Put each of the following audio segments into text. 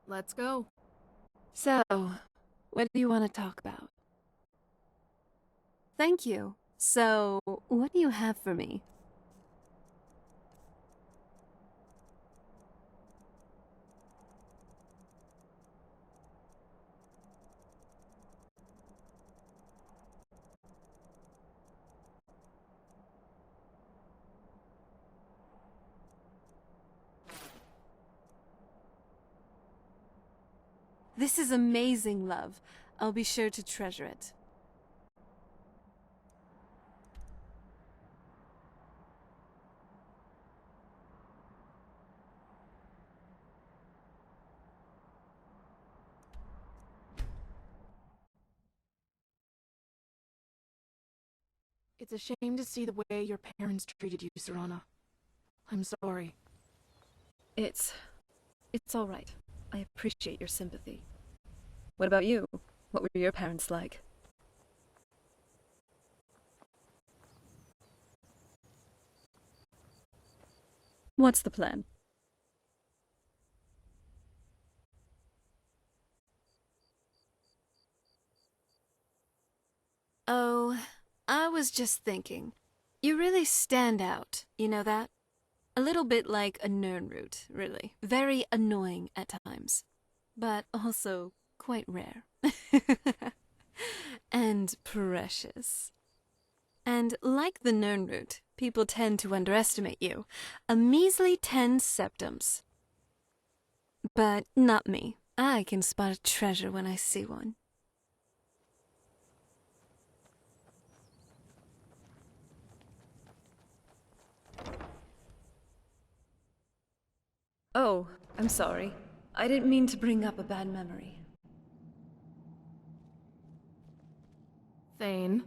Let's go. So, what do you want to talk about? Thank you. So, what do you have for me? This is amazing, love. I'll be sure to treasure it. It's a shame to see the way your parents treated you, Serana. I'm sorry. It's all right. I appreciate your sympathy. What about you? What were your parents like? What's the plan? Oh, I was just thinking. You really stand out, you know that? A little bit like a Nernroot, really. Very annoying at times. But also quite rare. And precious. And like the Nernroot, people tend to underestimate you. A measly 10 septums. But not me. I can spot a treasure when I see one. Oh, I'm sorry. I didn't mean to bring up a bad memory. Thane.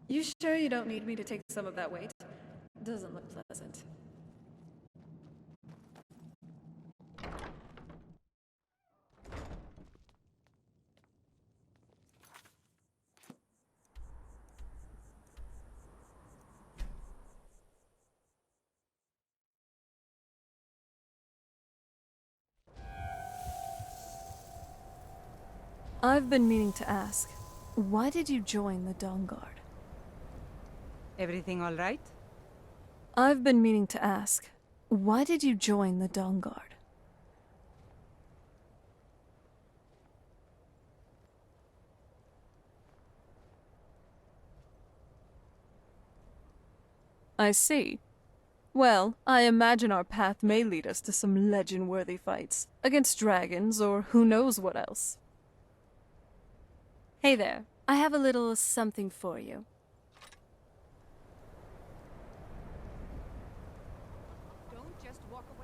You sure you don't need me to take some of that weight? Doesn't look pleasant. I've been meaning to ask, why did you join the Dawnguard? Everything all right? I've been meaning to ask, why did you join the Dawnguard? I see. Well, I imagine our path may lead us to some legend-worthy fights, against dragons or who knows what else. Hey there, I have a little something for you.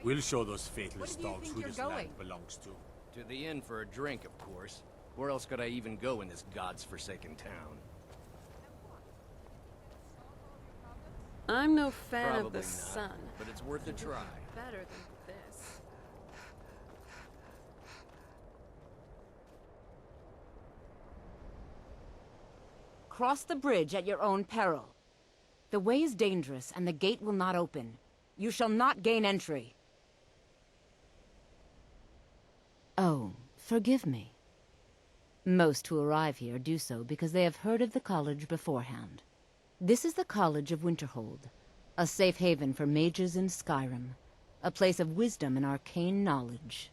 We'll show those faithless dogs who this land belongs to. To the inn for a drink, of course. Where else could I even go in this god's forsaken town? I'm no fan Probably of the not, sun. but it's worth a try. Better than this. Cross the bridge at your own peril. The way is dangerous, and the gate will not open. You shall not gain entry. Oh, forgive me. Most who arrive here do so because they have heard of the college beforehand. This is the College of Winterhold, a safe haven for mages in Skyrim, a place of wisdom and arcane knowledge.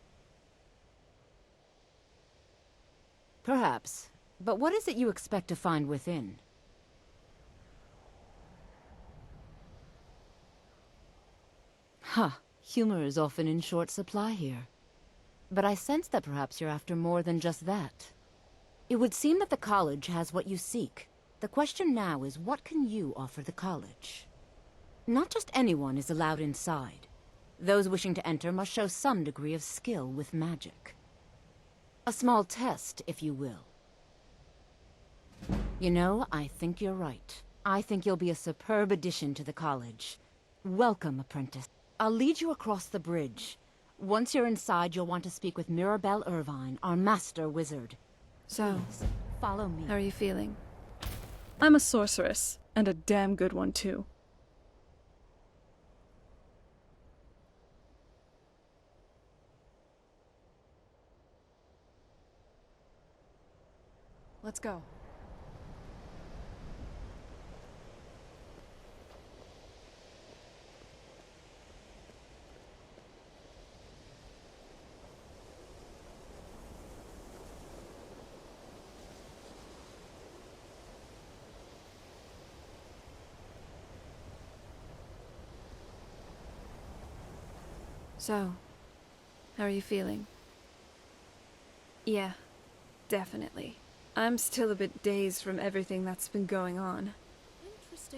Perhaps, but what is it you expect to find within? Ha! Humor is often in short supply here. But I sense that perhaps you're after more than just that. It would seem that the college has what you seek. The question now is, what can you offer the college? Not just anyone is allowed inside. Those wishing to enter must show some degree of skill with magic. A small test, if you will. You know, I think you're right. I think you'll be a superb addition to the college. Welcome, apprentice. I'll lead you across the bridge. Once you're inside, you'll want to speak with Mirabelle Irvine, our master wizard. So, Please, follow me. how are you feeling? I'm a sorceress, and a damn good one, too. Let's go. So, how are you feeling? Yeah, definitely. I'm still a bit dazed from everything that's been going on.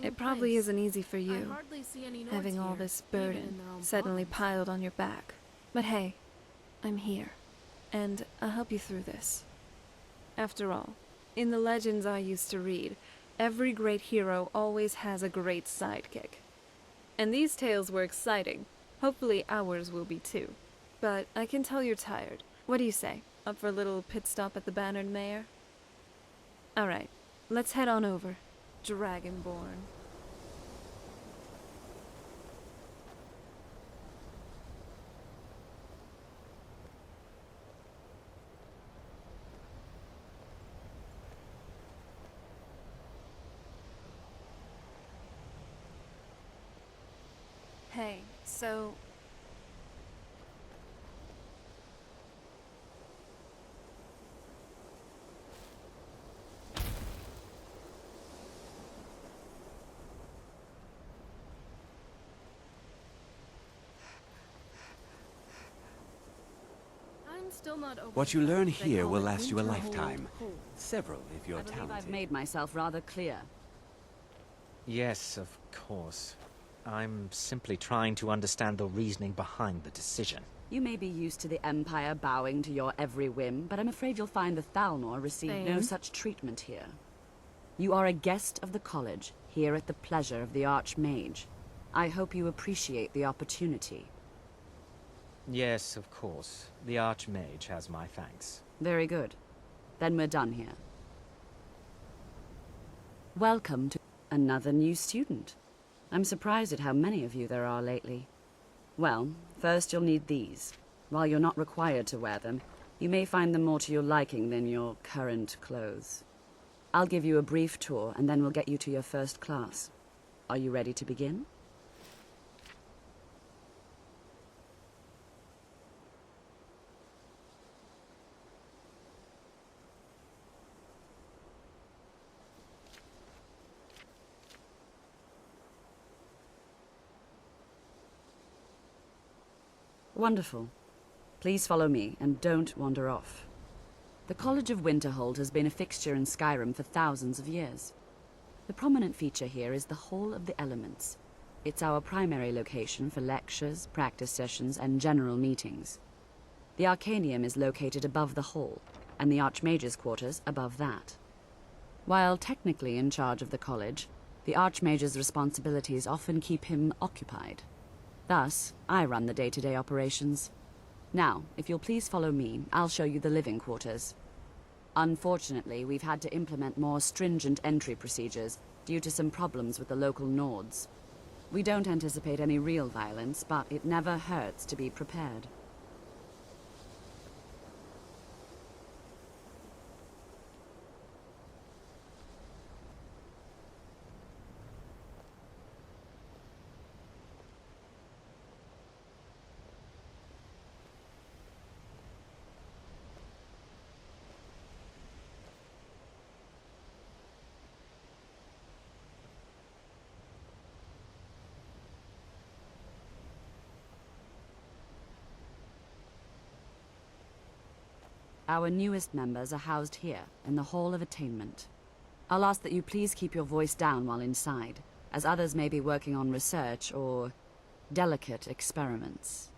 It probably isn't easy for you, having all this burden suddenly piled on your back. But hey, I'm here, and I'll help you through this. After all, in the legends I used to read, every great hero always has a great sidekick. And these tales were exciting. Hopefully ours will be too. But I can tell you're tired. What do you say? Up for a little pit stop at the Bannered Mare? Alright, let's head on over. Dragonborn. Hey, so... What you learn here will last you a lifetime. Several, if you're I believe talented. I've made myself rather clear. Yes, of course. I'm simply trying to understand the reasoning behind the decision. You may be used to the Empire bowing to your every whim, but I'm afraid you'll find the Thalmor receive no Same. such treatment here. You are a guest of the college, here at the pleasure of the Archmage. I hope you appreciate the opportunity. Yes, of course. The Archmage has my thanks. Very good. Then we're done here. Welcome to another new student. I'm surprised at how many of you there are lately. Well, first you'll need these. While you're not required to wear them, you may find them more to your liking than your current clothes. I'll give you a brief tour, and then we'll get you to your first class. Are you ready to begin? Wonderful. Please follow me, and don't wander off. The College of Winterhold has been a fixture in Skyrim for thousands of years. The prominent feature here is the Hall of the Elements. It's our primary location for lectures, practice sessions, and general meetings. The Arcanium is located above the hall, and the Archmage's quarters above that. While technically in charge of the college, the Archmage's responsibilities often keep him occupied. Thus, I run the day-to-day operations. Now, if you'll please follow me, I'll show you the living quarters. Unfortunately, we've had to implement more stringent entry procedures due to some problems with the local Nords. We don't anticipate any real violence, but it never hurts to be prepared. Our newest members are housed here, in the Hall of Attainment. I'll ask that you please keep your voice down while inside, as others may be working on research or delicate experiments.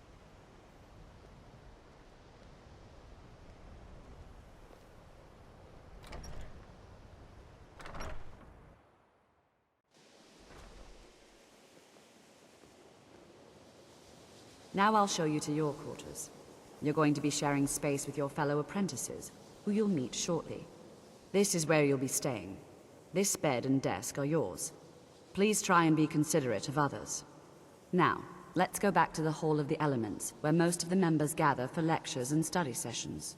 Now I'll show you to your quarters. You're going to be sharing space with your fellow apprentices, who you'll meet shortly. This is where you'll be staying. This bed and desk are yours. Please try and be considerate of others. Now, let's go back to the Hall of the Elements, where most of the members gather for lectures and study sessions.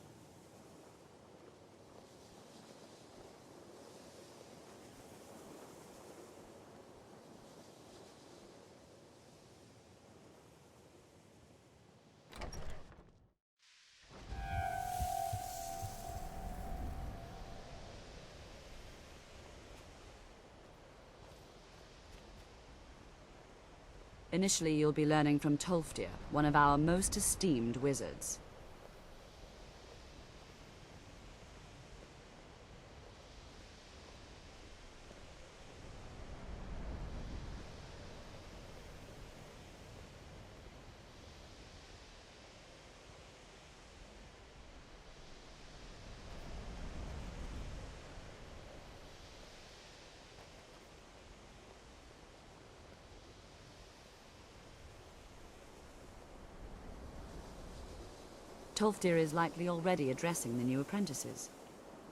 Initially, you'll be learning from Tolfdir, one of our most esteemed wizards. Tolfdir is likely already addressing the new apprentices.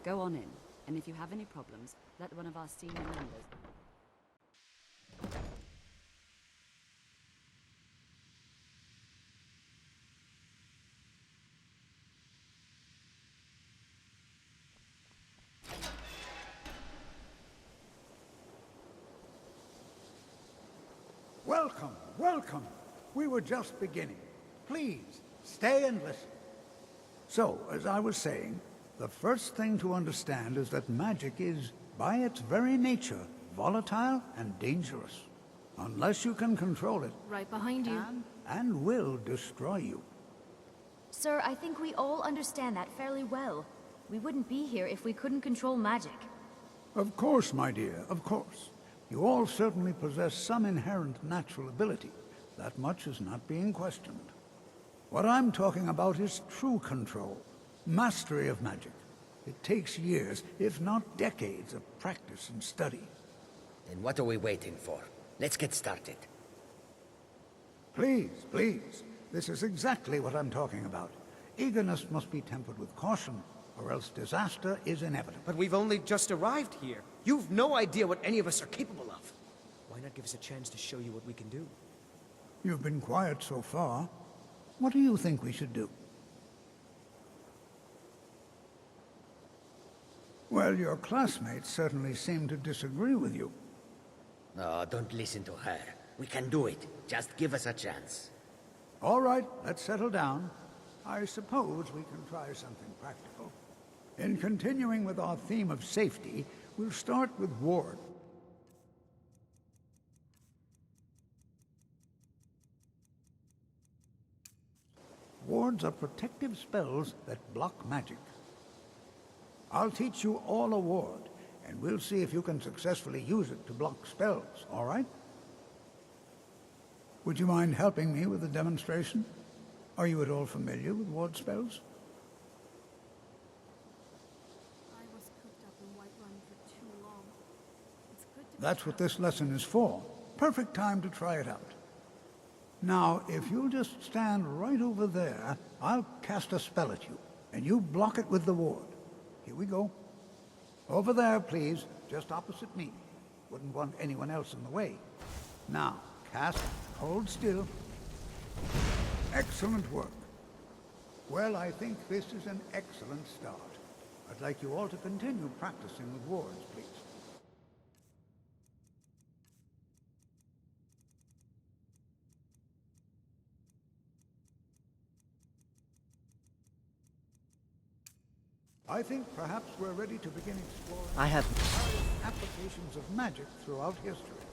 Go on in, and if you have any problems, let one of our senior members... Welcome, welcome. We were just beginning. Please, stay and listen. So, as I was saying, the first thing to understand is that magic is, by its very nature, volatile and dangerous. Unless you can control it, Right behind you. can and will destroy you. Sir, I think we all understand that fairly well. We wouldn't be here if we couldn't control magic. Of course, my dear, of course. You all certainly possess some inherent natural ability. That much is not being questioned. What I'm talking about is true control, mastery of magic. It takes years, if not decades, of practice and study. Then what are we waiting for? Let's get started. Please, please. This is exactly what I'm talking about. Eagerness must be tempered with caution, or else disaster is inevitable. But we've only just arrived here. You've no idea what any of us are capable of. Why not give us a chance to show you what we can do? You've been quiet so far. What do you think we should do? Well, your classmates certainly seem to disagree with you. No, don't listen to her. We can do it. Just give us a chance. All right, let's settle down. I suppose we can try something practical. In continuing with our theme of safety, we'll start with Ward. Wards are protective spells that block magic. I'll teach you all a ward, and we'll see if you can successfully use it to block spells, all right? Would you mind helping me with the demonstration? Are you at all familiar with ward spells? I was cooped up in Whiterun for too long. It's good to That's what this lesson is for. Perfect time to try it out. Now, if you'll just stand right over there, I'll cast a spell at you, and you block it with the ward. Here we go. Over there, please, just opposite me. Wouldn't want anyone else in the way. Now, cast, hold still. Excellent work. Well, I think this is an excellent start. I'd like you all to continue practicing with wards, please. I think perhaps we're ready to begin exploring I have... applications of magic throughout history.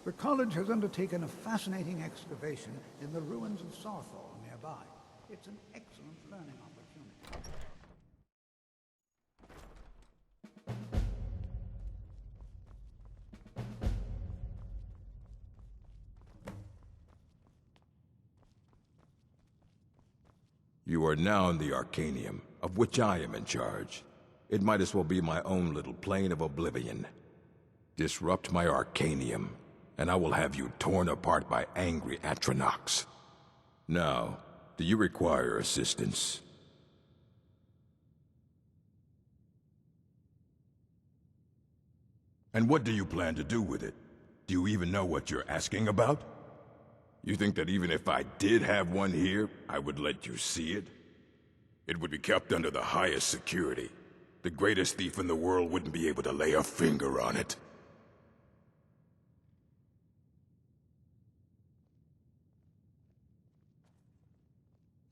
The college has undertaken a fascinating excavation in the ruins of Sarthal nearby. It's an excellent learning opportunity. You are now in the Arcanium, of which I am in charge. It might as well be my own little plane of oblivion. Disrupt my Arcanium, and I will have you torn apart by angry Atronachs. Now, do you require assistance? And what do you plan to do with it? Do you even know what you're asking about? You think that even if I did have one here, I would let you see it? It would be kept under the highest security. The greatest thief in the world wouldn't be able to lay a finger on it.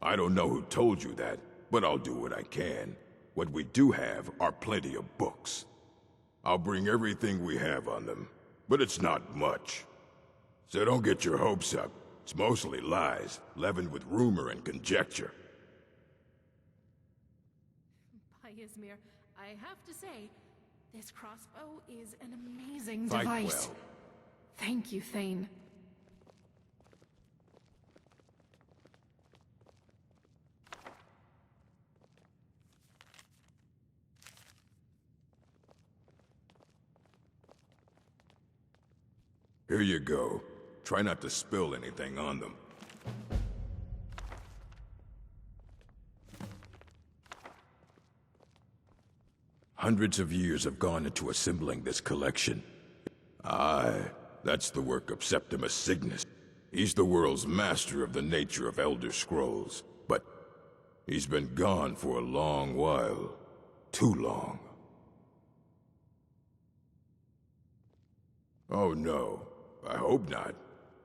I don't know who told you that, but I'll do what I can. What we do have are plenty of books. I'll bring everything we have on them, but it's not much. So don't get your hopes up. It's mostly lies, leavened with rumor and conjecture. By Izmir, I have to say, this crossbow is an amazing Fight device. well. Thank you, Thane. Here you go. Try not to spill anything on them. Hundreds of years have gone into assembling this collection. Aye, that's the work of Septimus Signus. He's the world's master of the nature of Elder Scrolls, but he's been gone for a long while. Too long. Oh no, I hope not.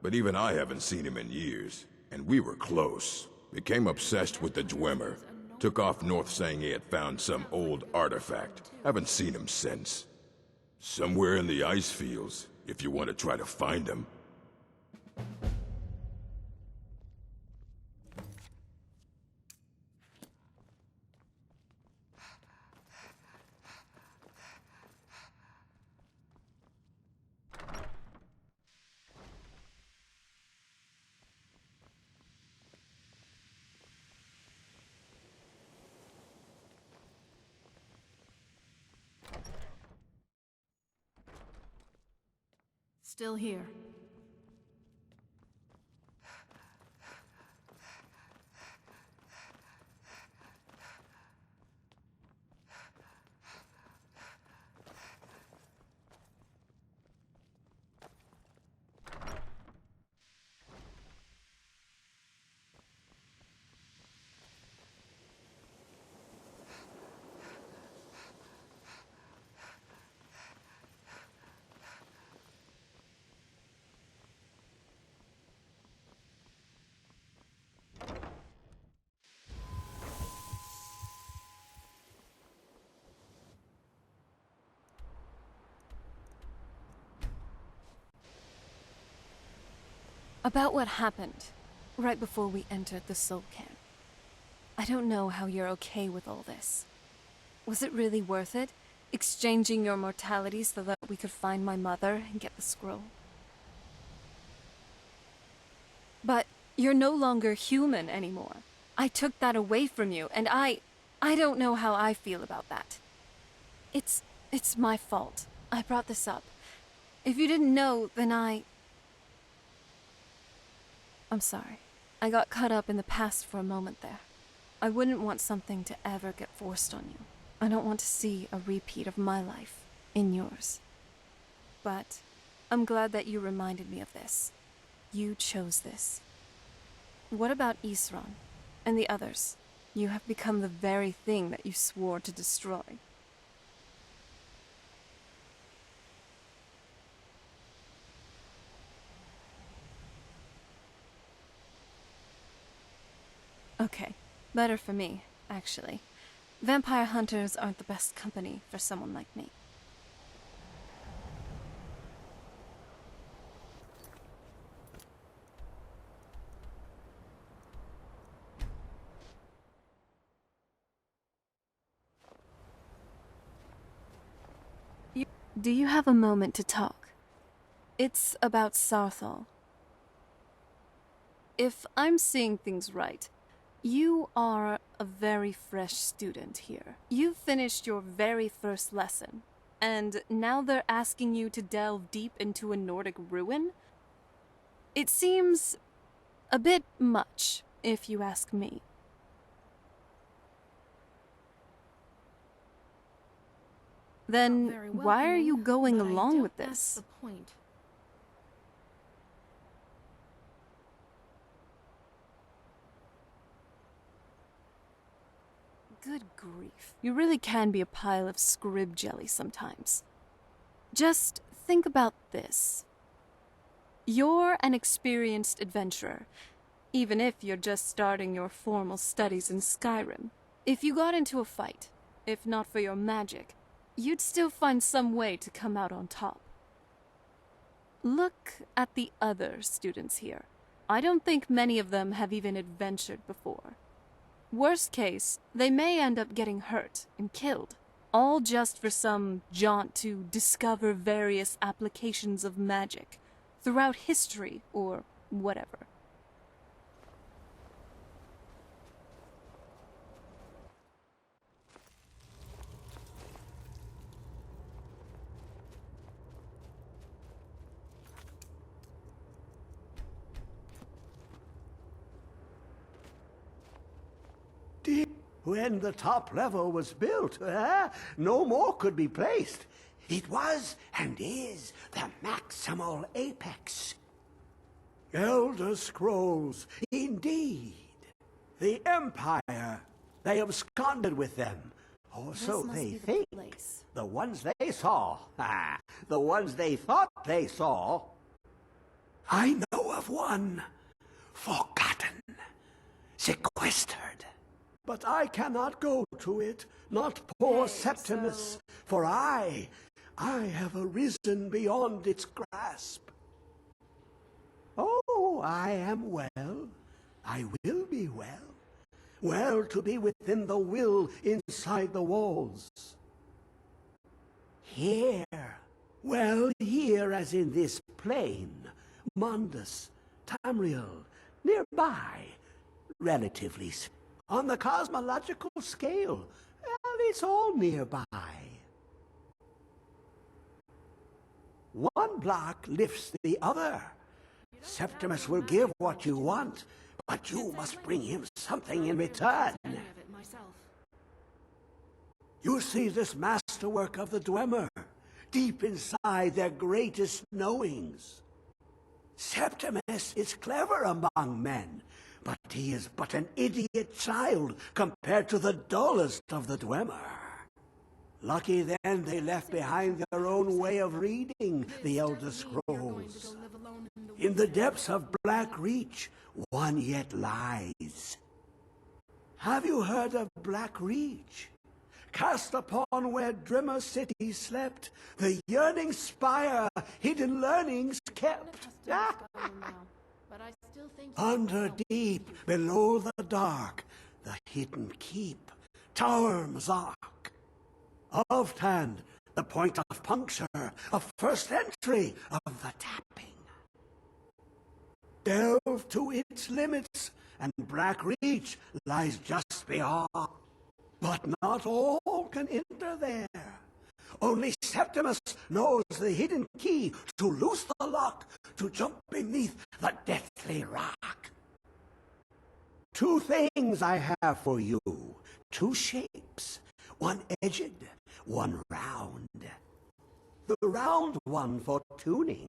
But even I haven't seen him in years, and we were close. Became obsessed with the Dwemer. Took off north saying he had found some old artifact. Haven't seen him since. Somewhere in the ice fields, if you want to try to find him. Still here. About what happened right before we entered the soul camp. I don't know how you're okay with all this. Was it really worth it? Exchanging your mortality so that we could find my mother and get the scroll? But you're no longer human anymore. I took that away from you, and I don't know how I feel about that. It's my fault. I brought this up. If you didn't know, then I'm sorry. I got caught up in the past for a moment there. I wouldn't want something to ever get forced on you. I don't want to see a repeat of my life in yours. But I'm glad that you reminded me of this. You chose this. What about Isran and the others? You have become the very thing that you swore to destroy. Okay, better for me, actually. Vampire hunters aren't the best company for someone like me. Do you have a moment to talk? It's about Sarthal. If I'm seeing things right, you are a very fresh student here. You finished your very first lesson, and now they're asking you to delve deep into a Nordic ruin? It seems A bit much, if you ask me. Then Very why are you welcoming, going but I along doubt with that's this? the point. Good grief. You really can be a pile of scrib jelly sometimes. Just think about this. You're an experienced adventurer, even if you're just starting your formal studies in Skyrim. If you got into a fight, if not for your magic, you'd still find some way to come out on top. Look at the other students here. I don't think many of them have even adventured before. Worst case, they may end up getting hurt and killed, all just for some jaunt to discover various applications of magic throughout history or whatever. When the top level was built, no more could be placed. It was and is the maximal apex. Elder Scrolls, indeed. The Empire, they absconded with them. Or so they think. The ones they saw, the ones they thought they saw. I know of one, forgotten, sequestered. But I cannot go to it, not poor Septimus, for I have arisen beyond its grasp. Oh, I am well. I will be well. Well to be within the will inside the walls. Here, well here as in this plain, Mundus, Tamriel, nearby, relatively speaking. On the cosmological scale, well, it's all nearby. One block lifts the other. Septimus will give what you want, but you must bring him something in return. You see this masterwork of the Dwemer, deep inside their greatest knowings. Septimus is clever among men, but he is but an idiot child compared to the dullest of the Dwemer. Lucky then they left behind their own way of reading the Elder Scrolls. In the depths of Black Reach, one yet lies. Have you heard of Black Reach? Cast upon where Drimmer City slept, the yearning spire, hidden learnings kept. Under deep, below the dark, the hidden keep, Tower Mazark. Oft-hand, the point of puncture, of first entry of the tapping. Delve to its limits, and Black Reach lies just beyond. But not all can enter there. Only Septimus knows the hidden key to loose the lock, to jump beneath the deathly rock. Two things I have for you, two shapes, one edged, one round. The round one for tuning.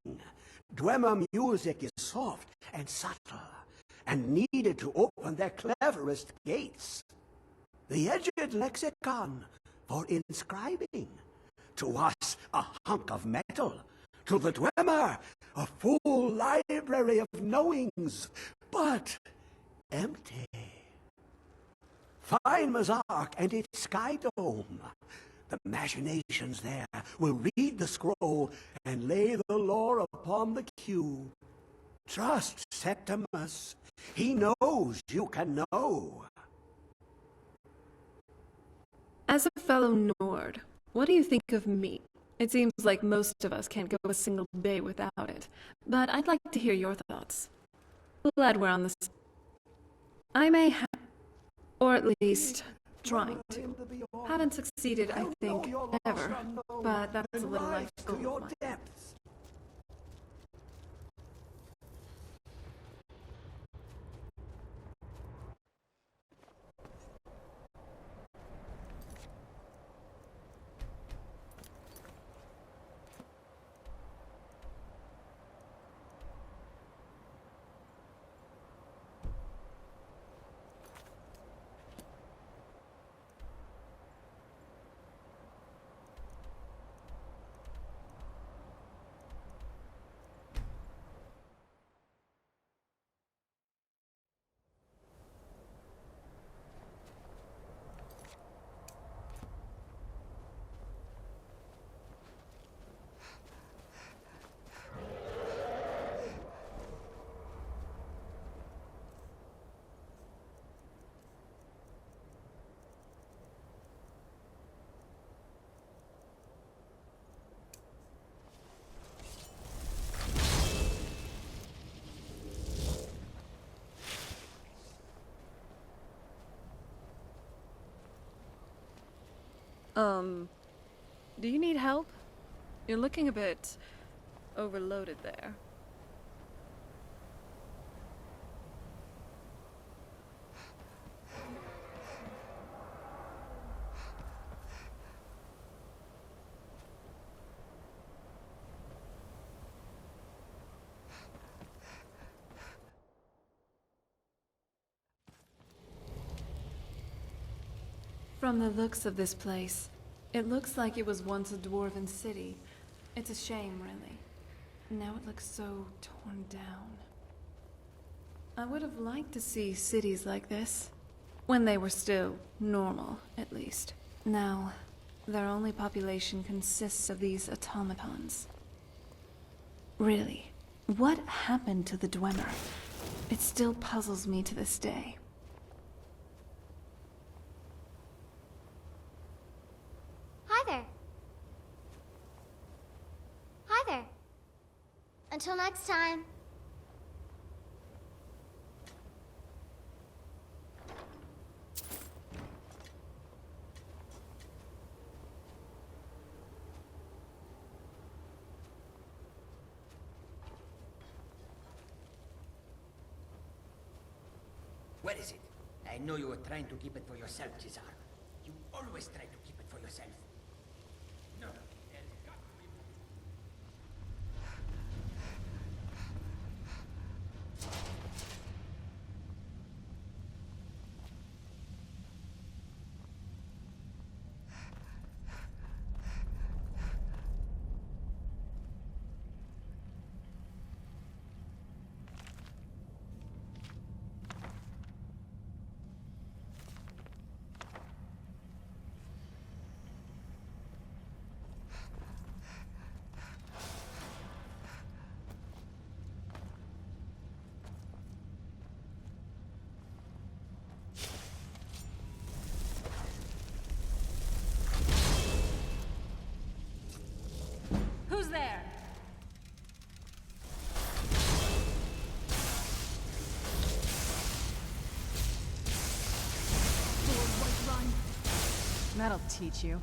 Dwemer music is soft and subtle, and needed to open their cleverest gates. The edged lexicon for inscribing. To us, a hunk of metal. To the Dwemer, a full library of knowings, but empty. Find Mazark and its sky dome. The machinations there will read the scroll and lay the lore upon the cube. Trust Septimus. He knows you can know. As a fellow Nord, what do you think of meat? It seems like most of us can't go a single day without it, but I'd like to hear your thoughts. Glad we're on this. I may have, or at least trying to. Haven't succeeded, I think, ever, but that's a little life goal of mine. Do you need help? You're looking a bit overloaded there. From the looks of this place, it looks like it was once a dwarven city. It's a shame, really. Now it looks so torn down. I would have liked to see cities like this. When they were still normal, at least. Now, their only population consists of these automatons. Really, what happened to the Dwemer? It still puzzles me to this day. Hi there. Hi there. Until next time. Where is it? I know you were trying to keep it for yourself, Cesar. You always try to keep it for yourself. No. Who's there? That'll teach you.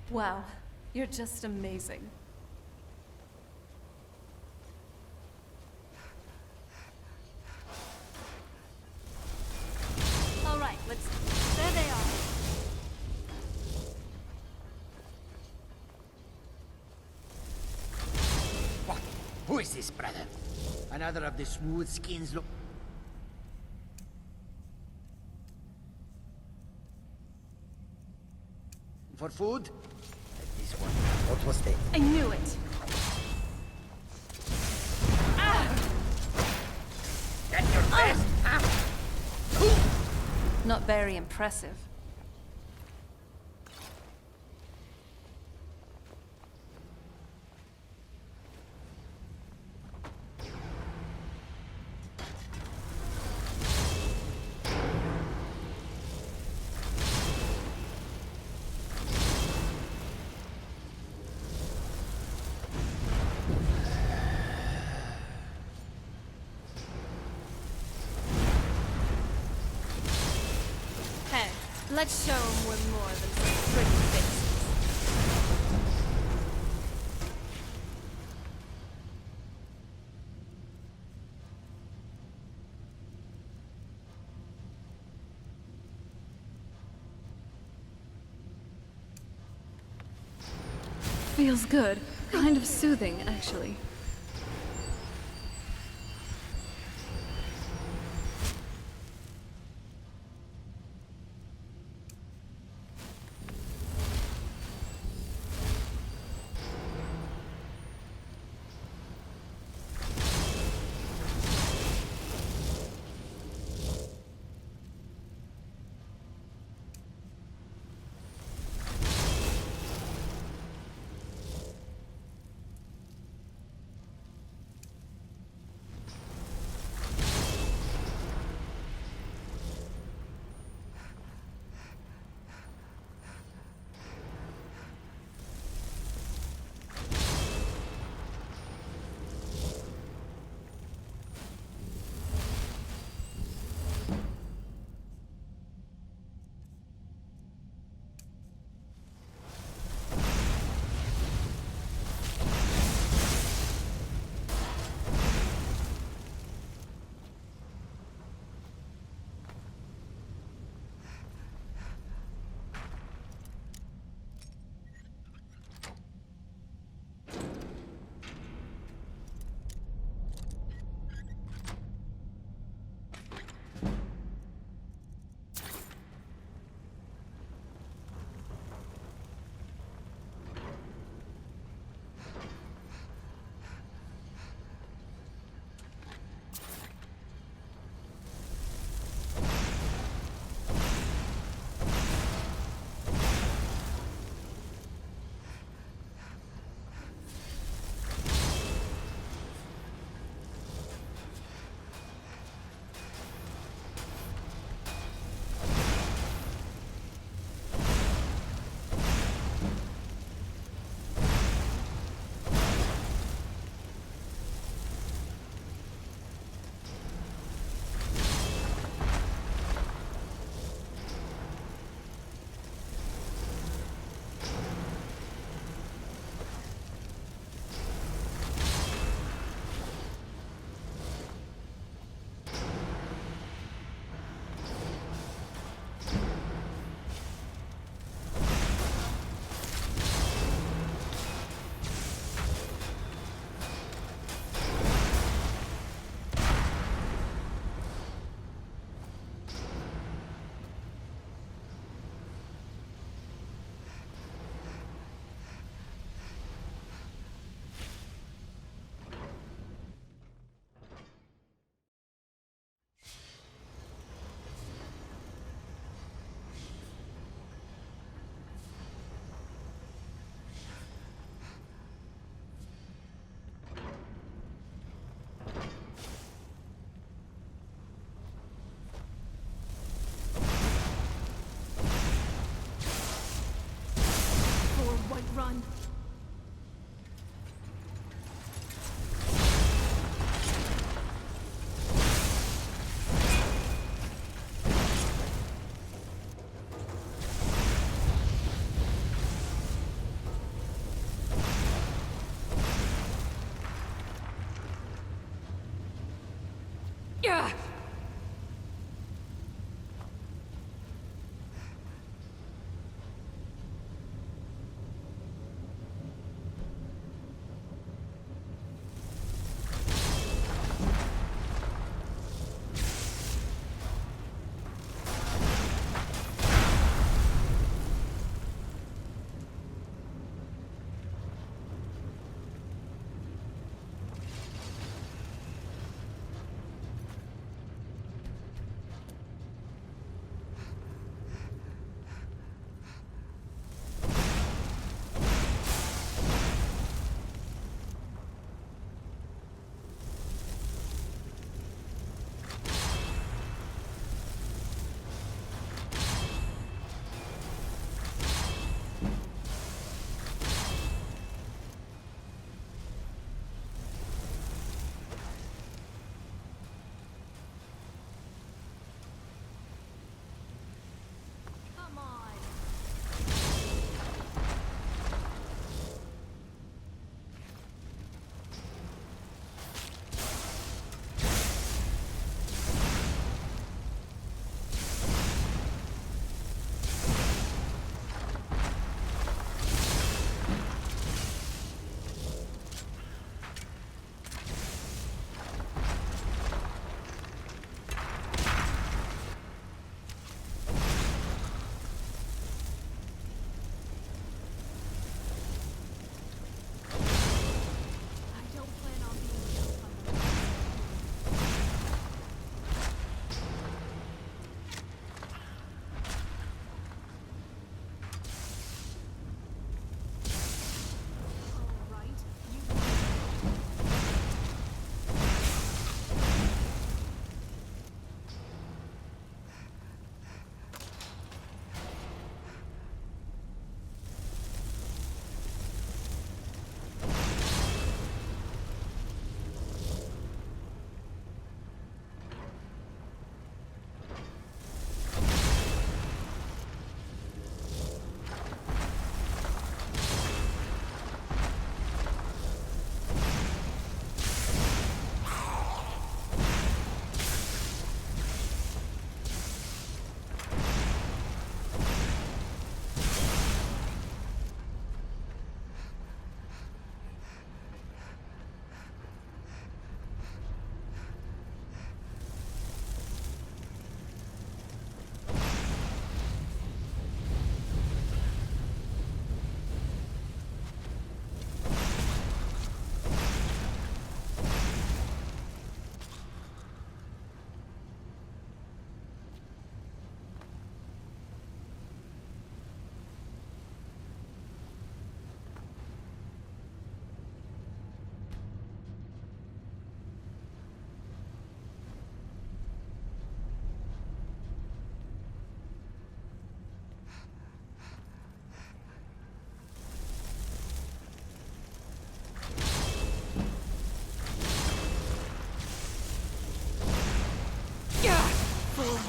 Wow, you're just amazing. All right, let's... There they are. What? Who is this, brother? Another of the smooth skins look... For food? This one. What was that? I knew it. That's your best? Not very impressive. Let's show them we're more than some pretty faces. Feels good. Kind of soothing, actually.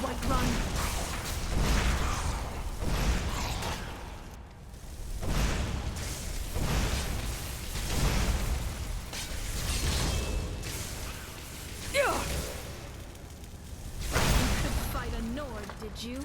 White Run. You could fight a Nord, did you?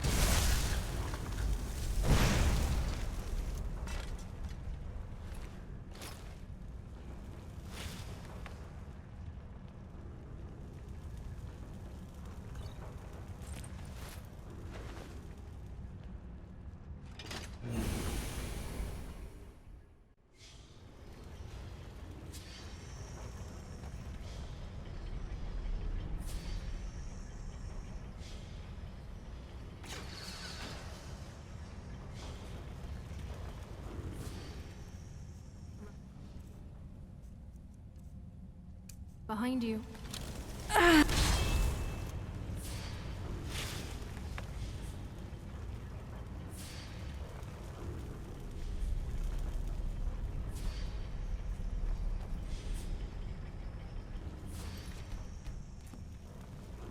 Behind you.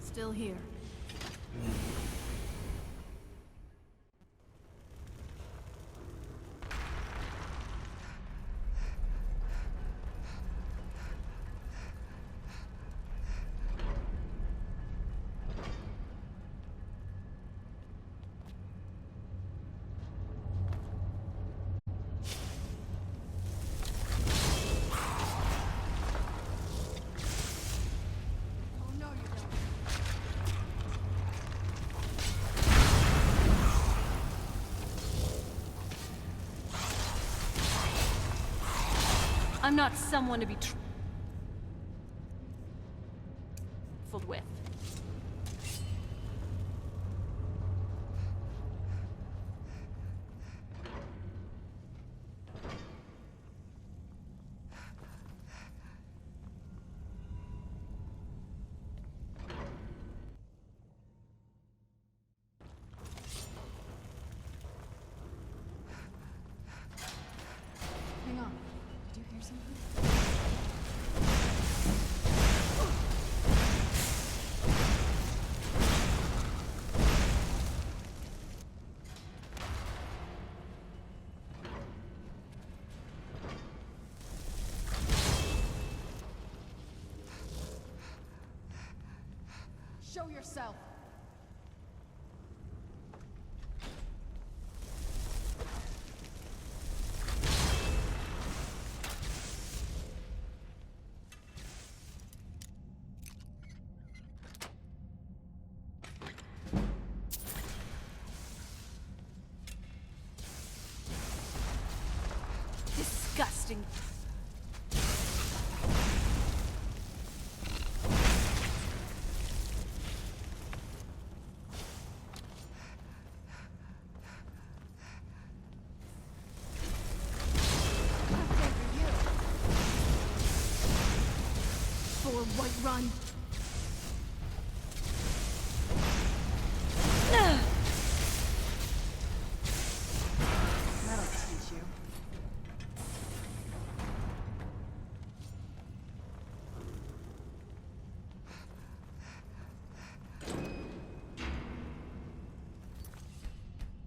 Still here. I'm not someone to be trifled with. Hang on. Did you hear something? Show yourself! Disgusting. For White Run. That'll teach you.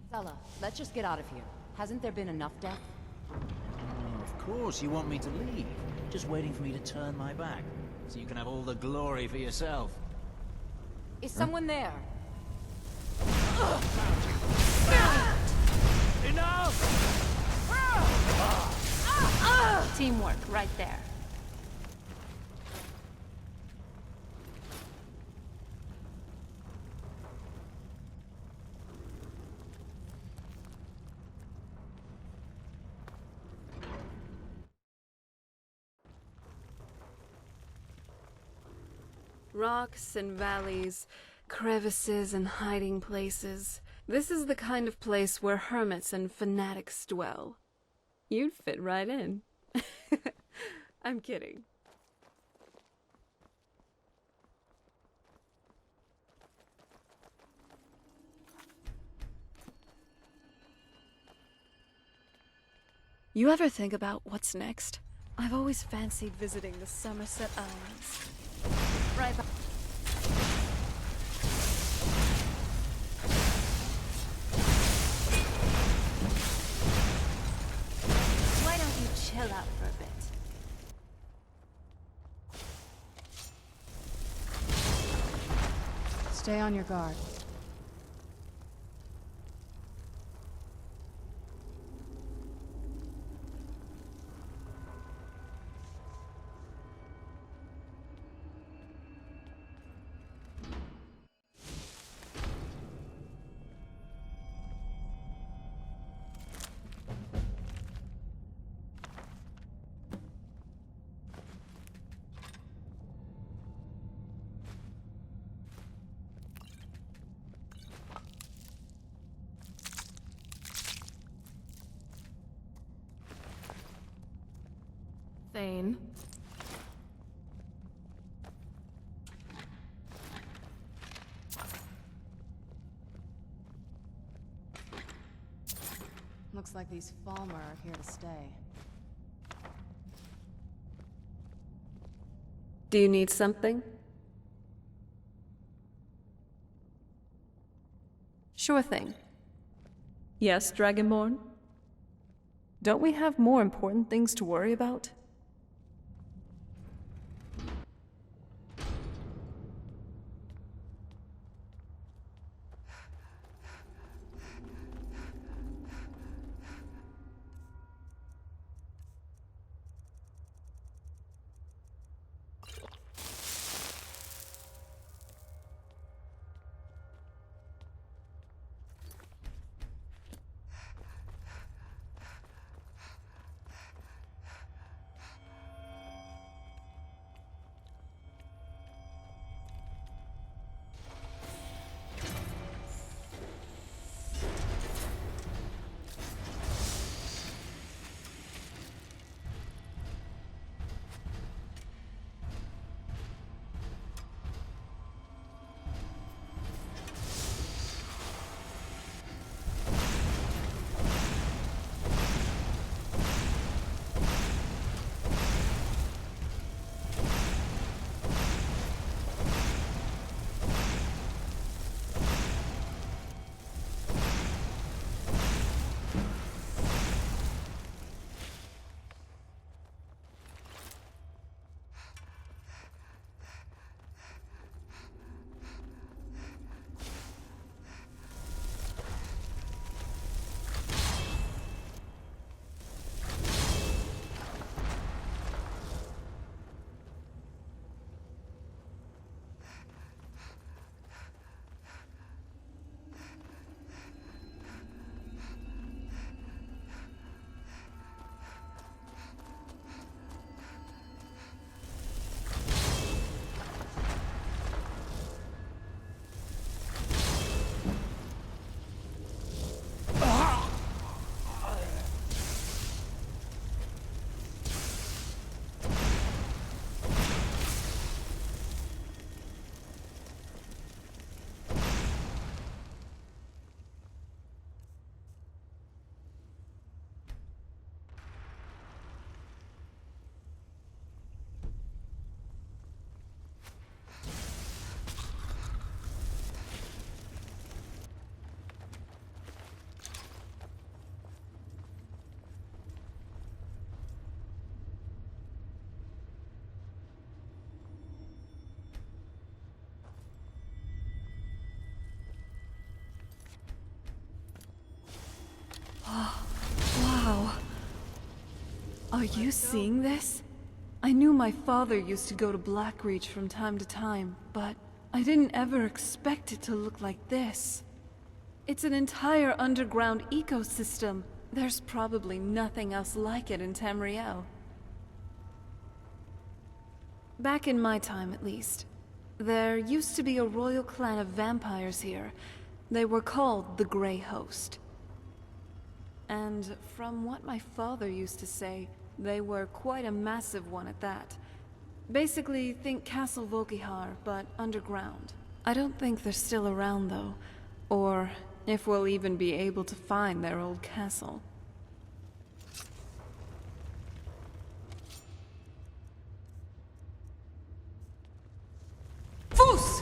Stella, let's just get out of here. Hasn't there been enough death? Of course you want me to leave. Just waiting for me to turn my back, so you can have all the glory for yourself. Is someone there? Enough! Teamwork, right there. Rocks and valleys, crevices and hiding places. This is the kind of place where hermits and fanatics dwell. You'd fit right in. I'm kidding. You ever think about what's next? I've always fancied visiting the Somerset Islands. Right back. chill out for a bit. Stay on your guard. Thane. Looks like these Falmer are here to stay. Do you need something? Sure thing. Yes, Dragonborn? Don't we have more important things to worry about? Wow. Are you seeing this? I knew my father used to go to Blackreach from time to time, but I didn't ever expect it to look like this. It's an entire underground ecosystem. There's probably nothing else like it in Tamriel. Back in my time, at least, there used to be a royal clan of vampires here. They were called the Grey Host. And from what my father used to say, they were quite a massive one at that. Basically, think Castle Volkihar, but underground. I don't think they're still around, though. Or if we'll even be able to find their old castle. Fus!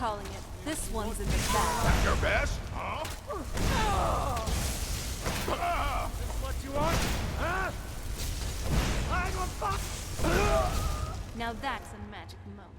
calling it. This one's in the bag. At your best, huh? This is what you want? Huh? I'm a fuck! Now that's a magic moment.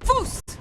Foost!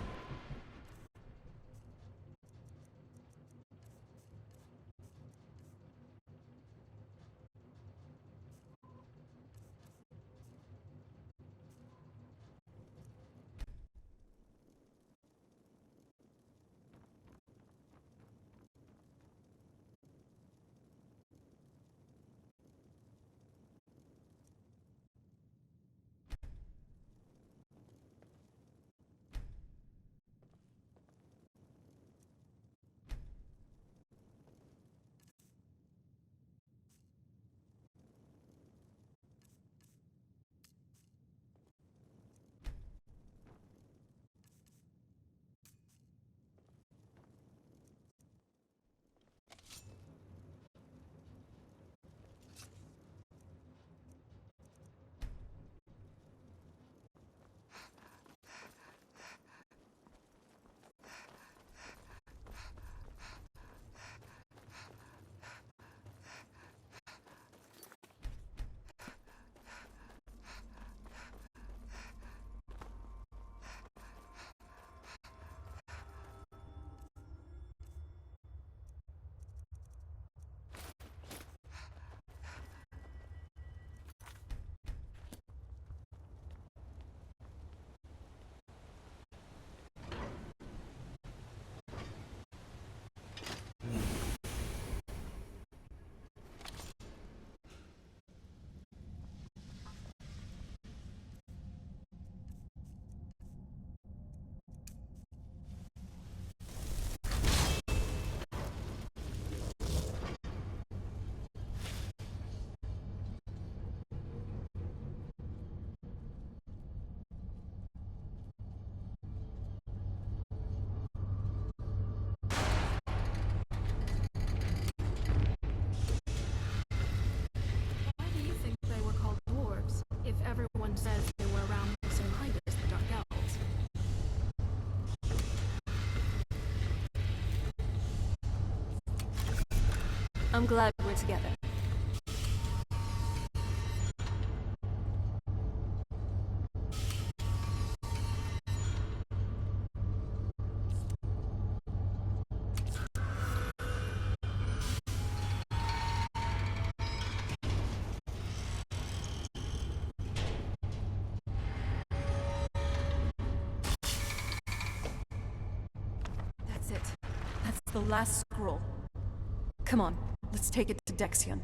Why do you think they were called dwarves, if everyone says they were around the same height as the Dark Elves? I'm glad we're together. That's it. That's the last scroll. Come on, let's take it to Dexion.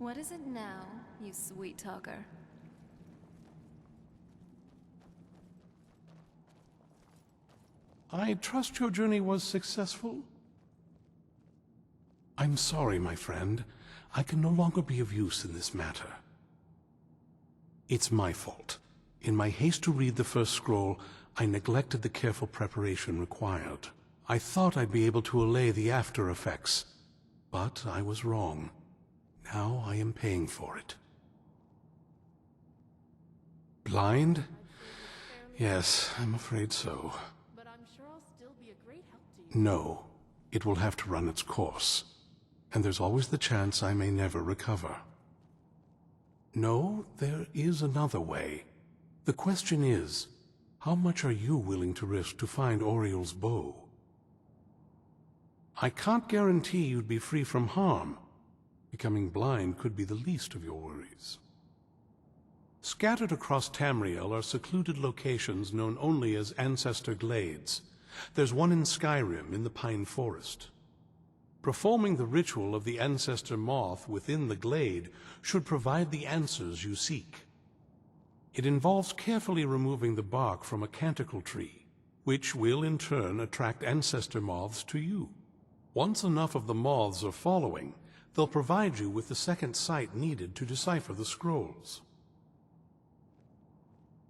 What is it now, you sweet talker? I trust your journey was successful? I'm sorry, my friend. I can no longer be of use in this matter. It's my fault. In my haste to read the first scroll, I neglected the careful preparation required. I thought I'd be able to allay the after effects, but I was wrong. Now I am paying for it. Blind? Yes, I'm afraid so. But I'm sure I'll still be a great help to you. No, it will have to run its course. And there's always the chance I may never recover. No, there is another way. The question is, how much are you willing to risk to find Oriel's bow? I can't guarantee you'd be free from harm. Becoming blind could be the least of your worries. Scattered across Tamriel are secluded locations known only as Ancestor Glades. There's one in Skyrim in the Pine Forest. Performing the ritual of the Ancestor Moth within the glade should provide the answers you seek. It involves carefully removing the bark from a canticle tree, which will in turn attract Ancestor Moths to you. Once enough of the moths are following, they'll provide you with the second sight needed to decipher the scrolls.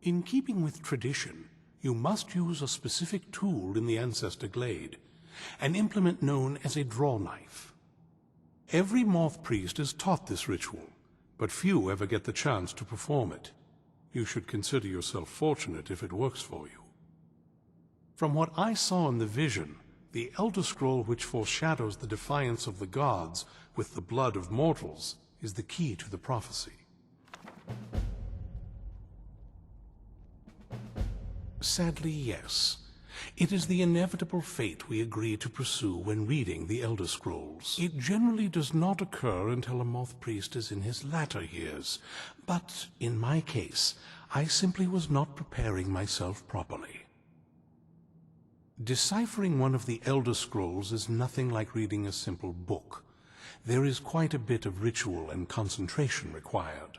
In keeping with tradition, you must use a specific tool in the Ancestor Glade, an implement known as a draw knife. Every moth priest is taught this ritual, but few ever get the chance to perform it. You should consider yourself fortunate if it works for you. From what I saw in the vision, the Elder Scroll which foreshadows the defiance of the gods with the blood of mortals is the key to the prophecy. Sadly, yes. It is the inevitable fate we agree to pursue when reading the Elder Scrolls. It generally does not occur until a moth priest is in his latter years, but in my case, I simply was not preparing myself properly. Deciphering one of the Elder Scrolls is nothing like reading a simple book. There is quite a bit of ritual and concentration required.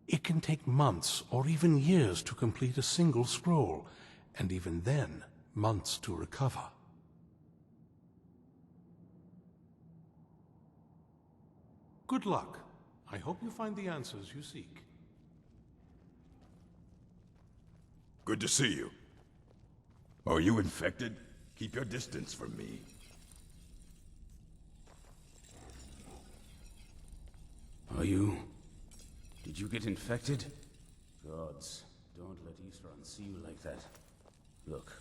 It can take months or even years to complete a single scroll, and even then, months to recover. Good luck. I hope you find the answers you seek. Good to see you. Are you infected? Keep your distance from me. Are you? Did you get infected? Gods, don't let Eastron see you like that. Look,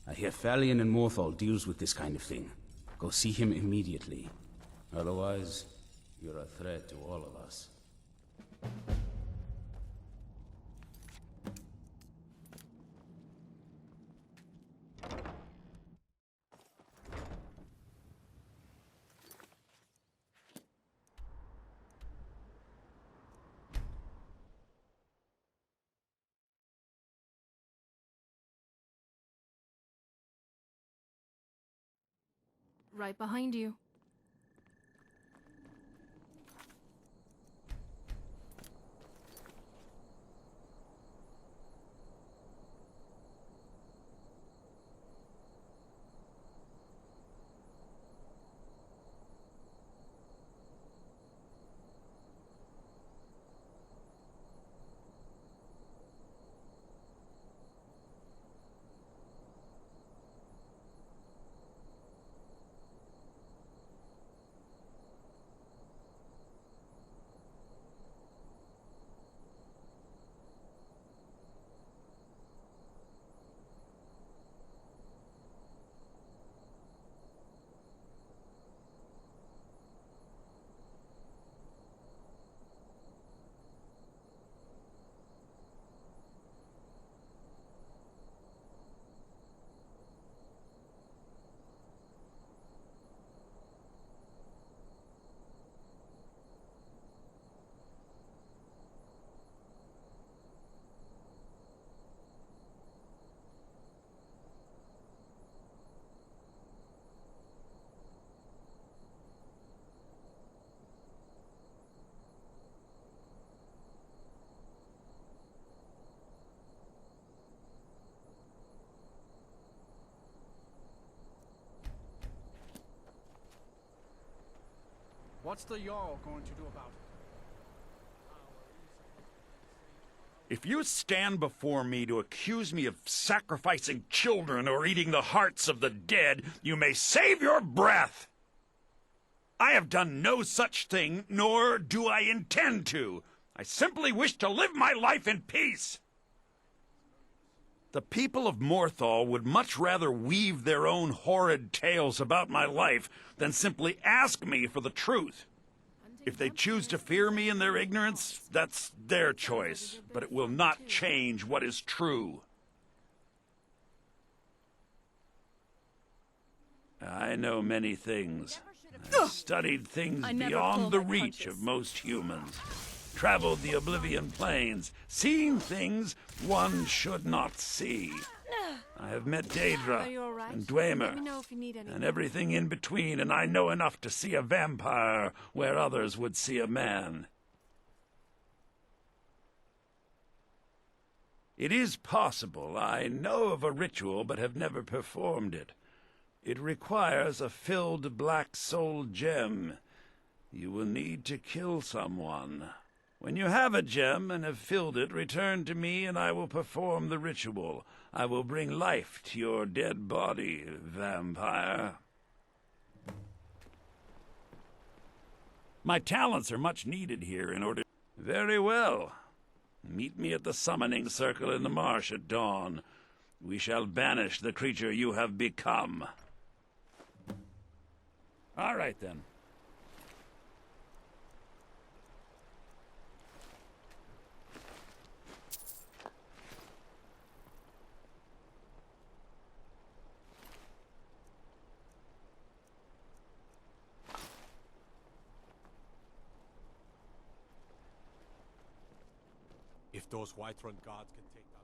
I hear Thalion and Morthal deals with this kind of thing. Go see him immediately. Otherwise, you're a threat to all of us. Right behind you. What's the Jarl going to do about it? If you stand before me to accuse me of sacrificing children or eating the hearts of the dead, you may save your breath. I have done no such thing, nor do I intend to. I simply wish to live my life in peace. The people of Morthal would much rather weave their own horrid tales about my life than simply ask me for the truth. If they choose to fear me in their ignorance, that's their choice, but it will not change what is true. I know many things. I've studied things beyond the reach of most humans. Traveled the Oblivion Plains, seen things one should not see. I have met Daedra and Dwemer and everything in between, and I know enough to see a vampire where others would see a man. It is possible I know of a ritual but have never performed it. It requires a filled black soul gem. You will need to kill someone. When you have a gem and have filled it, return to me and I will perform the ritual. I will bring life to your dead body, vampire. My talents are much needed here in order... Very well. Meet me at the summoning circle in the marsh at dawn. We shall banish the creature you have become. All right, then. If those Whiterun guards can take down...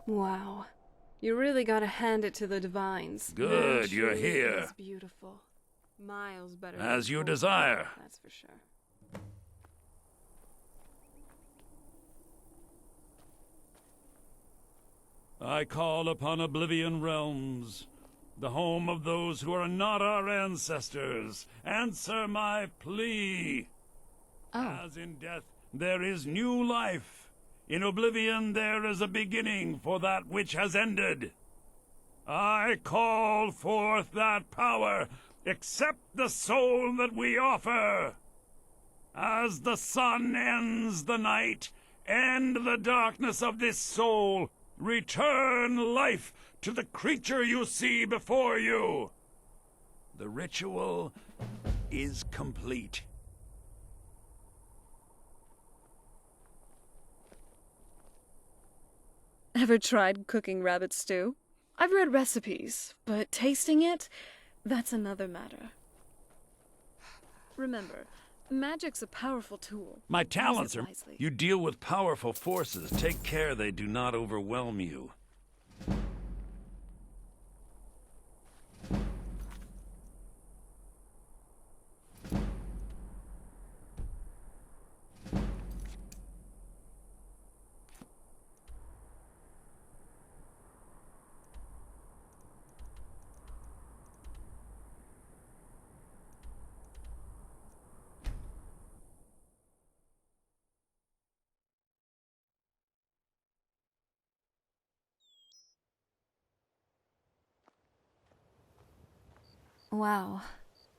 Wow. You really gotta hand it to the divines. Good, That you're truly here. is beautiful. Miles better As than you Cold, desire. That's for sure. I call upon Oblivion Realms, the home of those who are not our ancestors. Answer my plea. As in death, there is new life. In Oblivion, there is a beginning for that which has ended. I call forth that power. Accept the soul that we offer. As the sun ends the night, end the darkness of this soul. Return life to the creature you see before you. The ritual is complete. Ever tried cooking rabbit stew? I've read recipes, but tasting it, that's another matter. Remember, magic's a powerful tool. My Use it talents are... wisely. You deal with powerful forces. Take care they do not overwhelm you. Wow.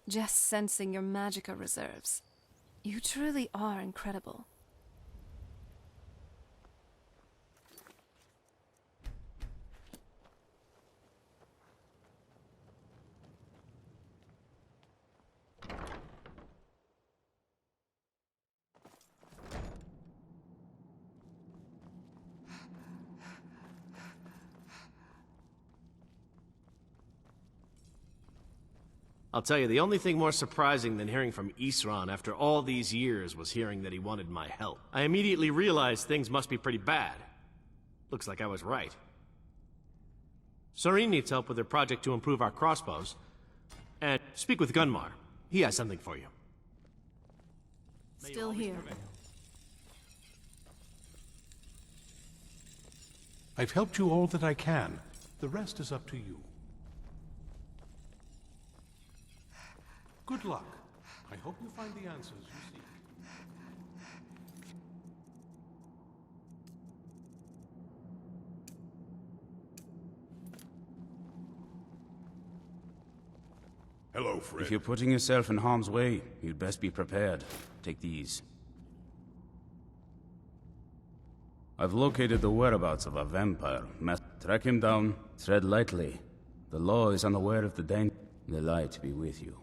Just sensing your magica reserves. You truly are incredible. I'll tell you, the only thing more surprising than hearing from Isran after all these years was hearing that he wanted my help. I immediately realized things must be pretty bad. Looks like I was right. Soreen needs help with her project to improve our crossbows. And speak with Gunmar. He has something for you. Still here. I've helped you all that I can. The rest is up to you. Good luck. I hope you find the answers you seek. Hello, friend. If you're putting yourself in harm's way, you'd best be prepared. Take these. I've located the whereabouts of a vampire. Track him down. Tread lightly. The law is unaware of the danger. The light be with you.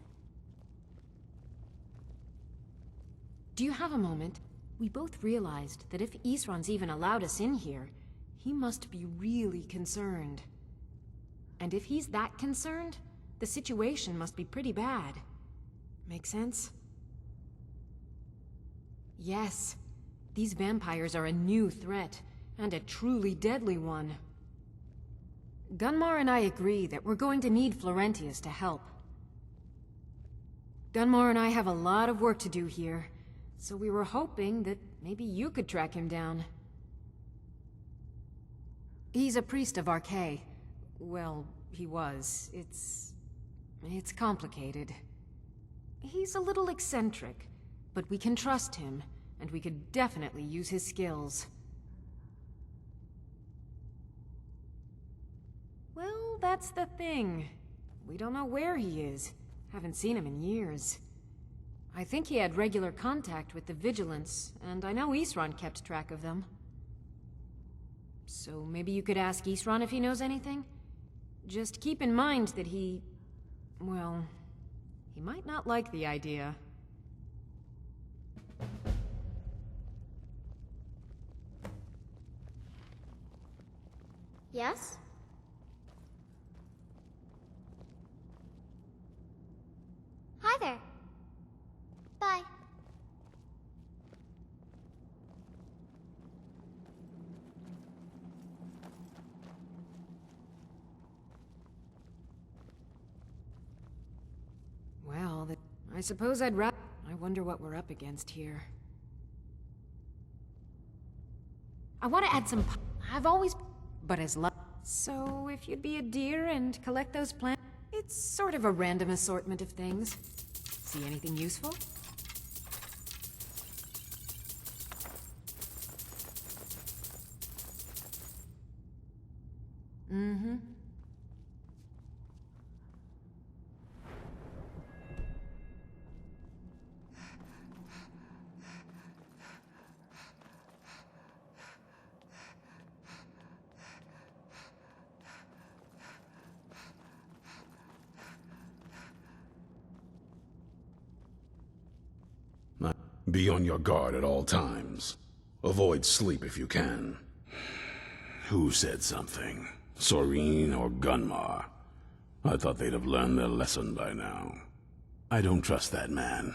Do you have a moment? We both realized that if Isran's even allowed us in here, he must be really concerned. And if he's that concerned, the situation must be pretty bad. Make sense? Yes. These vampires are a new threat, and a truly deadly one. Gunmar and I agree that we're going to need Florentius to help. Gunmar and I have a lot of work to do here, so we were hoping that maybe you could track him down. He's a priest of Archay. Well, he was. It's complicated. He's a little eccentric, but we can trust him, and we could definitely use his skills. Well, that's the thing. We don't know where he is. Haven't seen him in years. I think he had regular contact with the Vigilance, and I know Isran kept track of them. So maybe you could ask Isran if he knows anything? Just keep in mind that well, he might not like the idea. Yes? Hi there. Bye. Well, I suppose I'd rather... I wonder what we're up against here. I want to add some... I've always... But as luck... So, if you'd be a dear and collect those plants... It's sort of a random assortment of things. See anything useful? Mm-hmm. Be on your guard at all times. Avoid sleep if you can. Who said something? Soreen or Gunmar? I thought they'd have learned their lesson by now. I don't trust that man.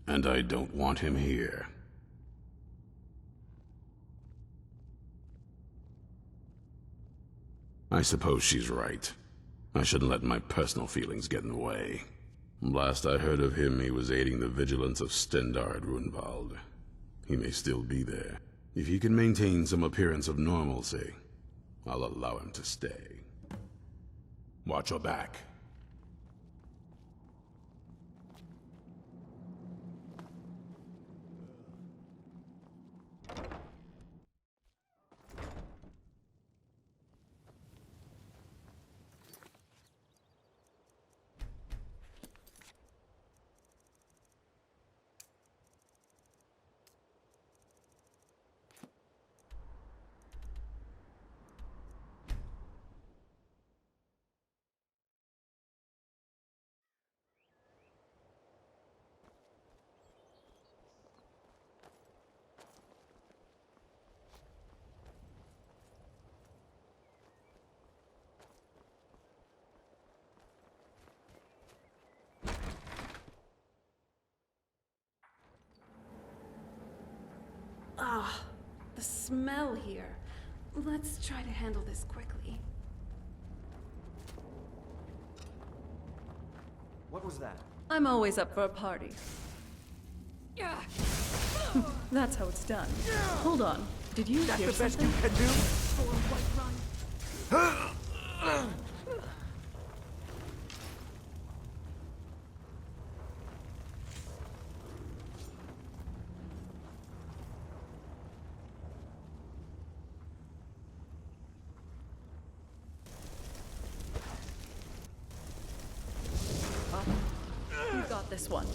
And I don't want him here. I suppose she's right. I shouldn't let my personal feelings get in the way. Last I heard of him, he was aiding the vigilance of Stendarr at Runwald. He may still be there. If he can maintain some appearance of normalcy, I'll allow him to stay. Watch your back. Ah, the smell here. Let's try to handle this quickly. What was that? I'm always up for a party. That's how it's done. Hold on. Did you hear That's the best something? you can do? You got this one.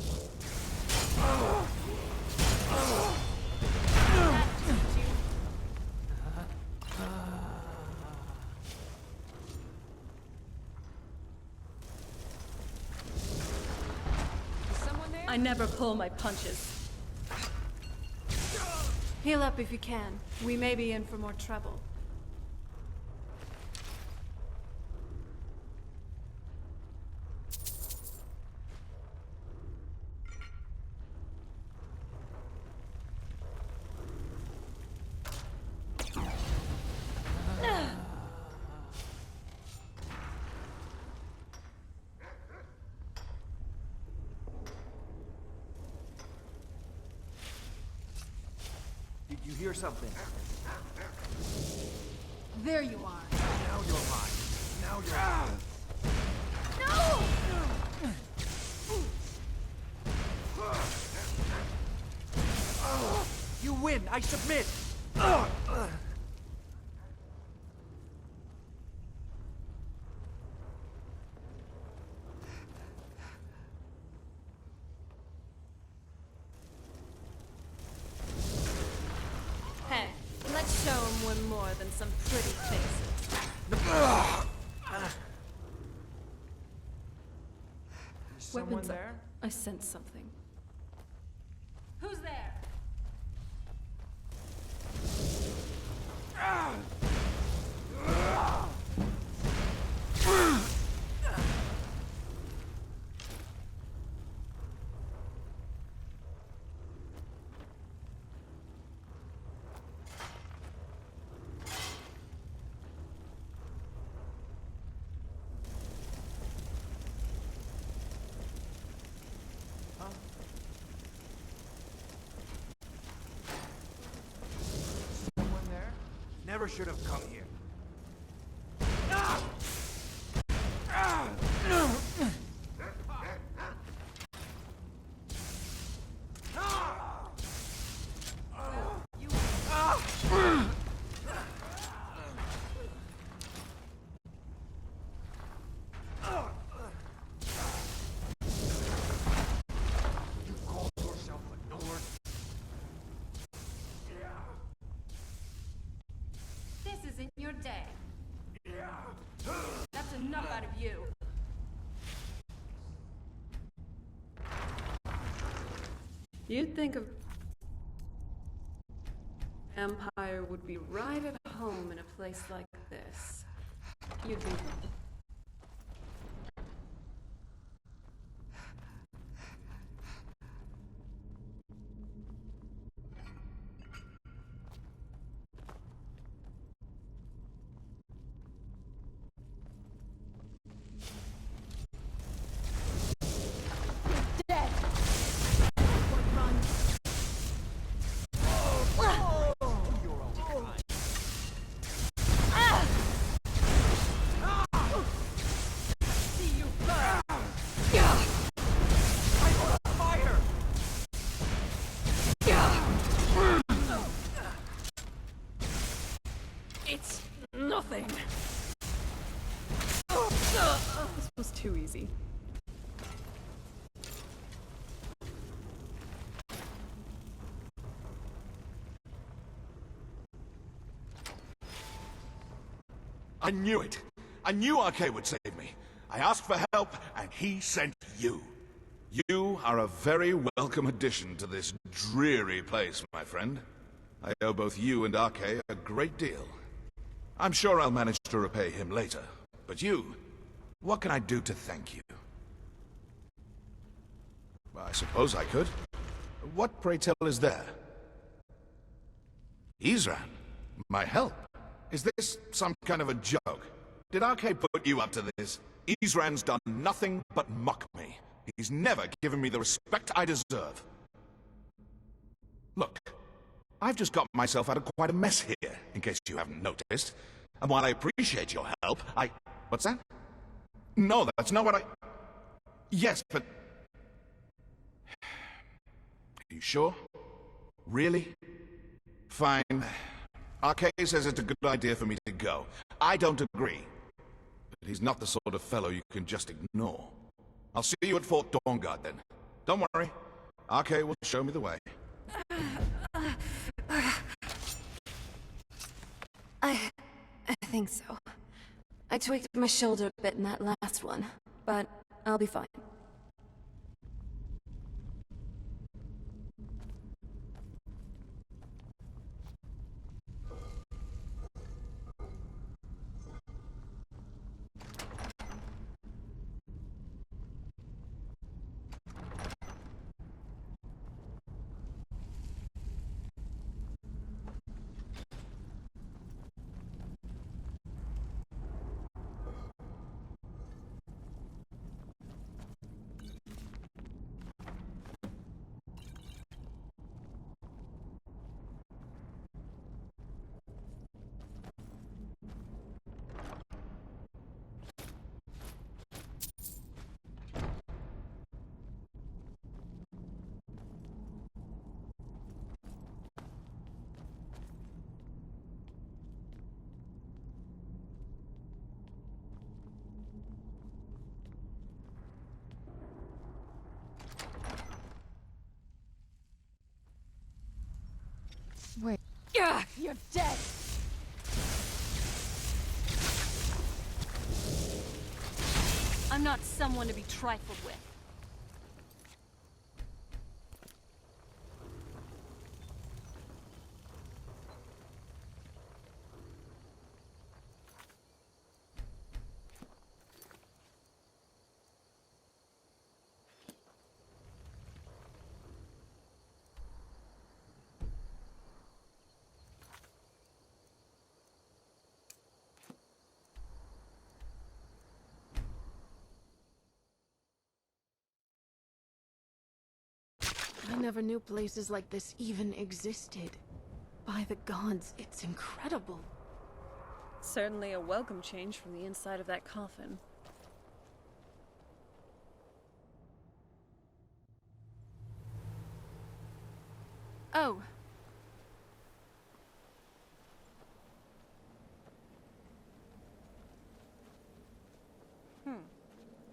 I never pull my punches. Heal up if you can. We may be in for more trouble. Did you hear something? There you are. Now you're mine. Now you're mine. You win! I submit! Hey, let's show them we're more than some pretty faces. Weapons there? I sense something. Who's there? Someone there? Never should have come here. You call yourself a Nord? This isn't your day. That's enough out of you. You'd think of Empire would be right at home in a place like this. You'd be wrong. It's nothing. This was too easy. I knew it. I knew Arcade would save me. I asked for help, and he sent you. You are a very welcome addition to this dreary place, my friend. I owe both you and Arcade a great deal. I'm sure I'll manage to repay him later. But you, what can I do to thank you? I suppose I could. What, pray tell, is there? Isran? My help? Is this some kind of a joke? Did Arcade put you up to this? Isran's done nothing but mock me. He's never given me the respect I deserve. Look, I've just got myself out of quite a mess here, in case you haven't noticed. And while I appreciate your help, What's that? No, that's not what I... Yes, but... Are you sure? Really? Fine. Arcade says it's a good idea for me to go. I don't agree. But he's not the sort of fellow you can just ignore. I'll see you at Fort Dawnguard then. Don't worry. Arcade will show me the way. I think so. I tweaked my shoulder a bit in that last one, but I'll be fine. Wait. Ugh, you're dead! I'm not someone to be trifled with. I never knew places like this even existed. By the gods, it's incredible. Certainly a welcome change from the inside of that coffin. Oh.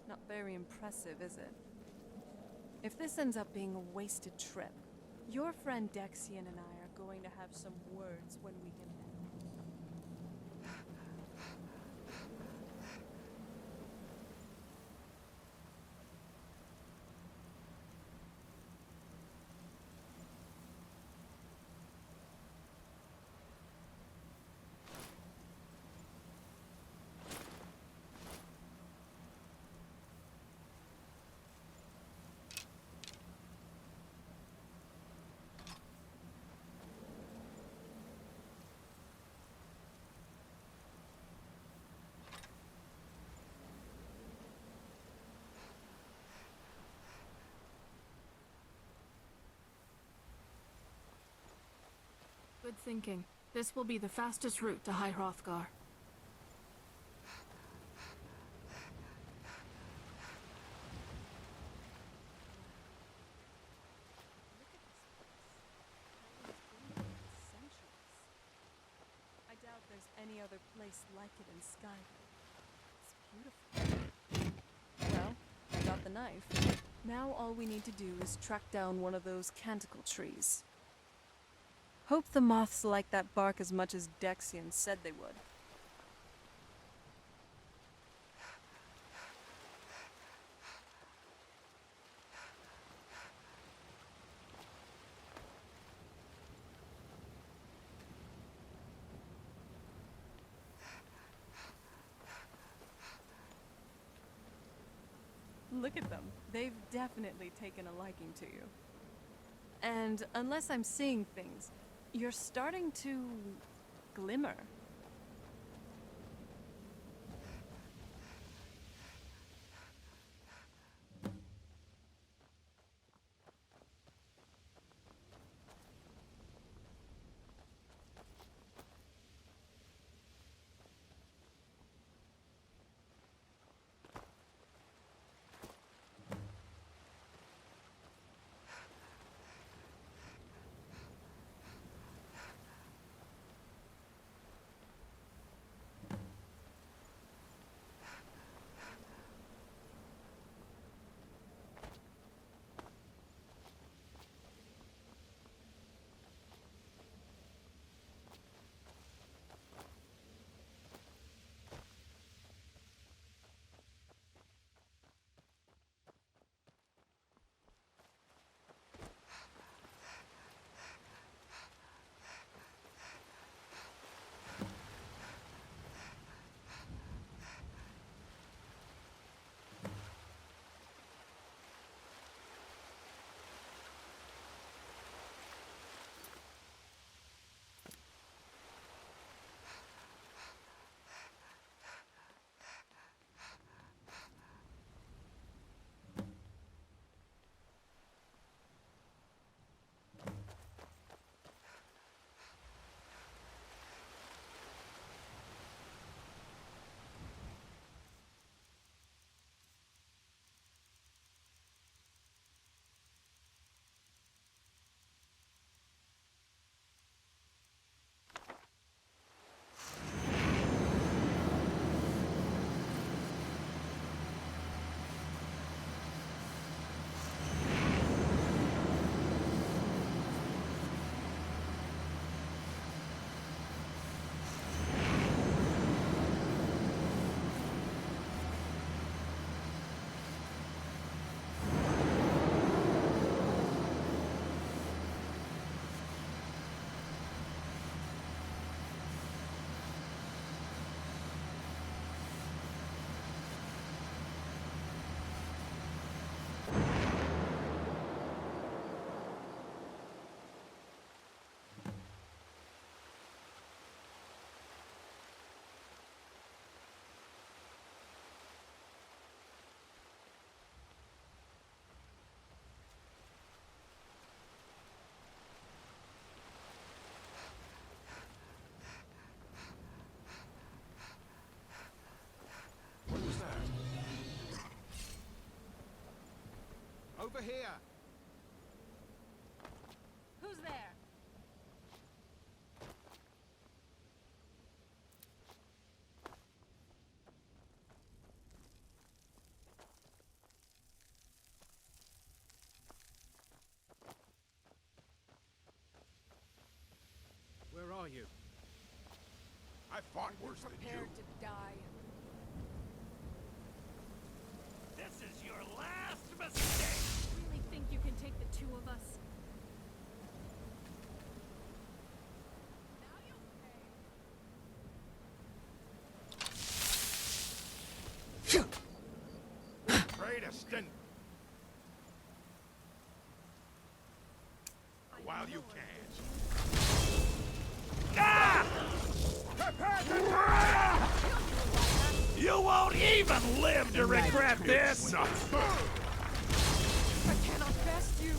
Not very impressive, is it? If this ends up being a wasted trip, your friend Dexian and I are going to have some words when we get there. Good thinking. This will be the fastest route to High Hrothgar. I doubt there's any other place like it in Skyrim. It's beautiful. Well, I got the knife. Now all we need to do is track down one of those canticle trees. Hope the moths like that bark as much as Dexian said they would. Look at them. They've definitely taken a liking to you. And unless I'm seeing things, You're starting to glimmer. Over here! Who's there? Where are you? I fought worse than you. Prepared to die. This is your last mistake! Really think you can take the two of us? Greatest and while you can. You won't even live to regret this! I cannot best you.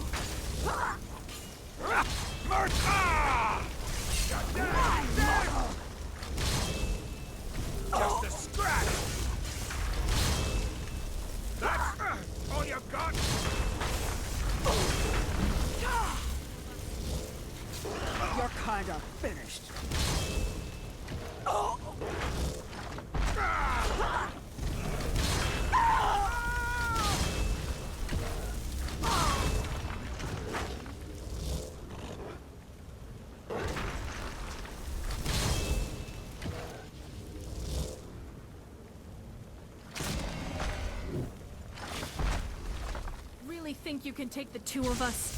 Just a scratch. That's all you've got. You're kinda finished. Really think you can take the two of us?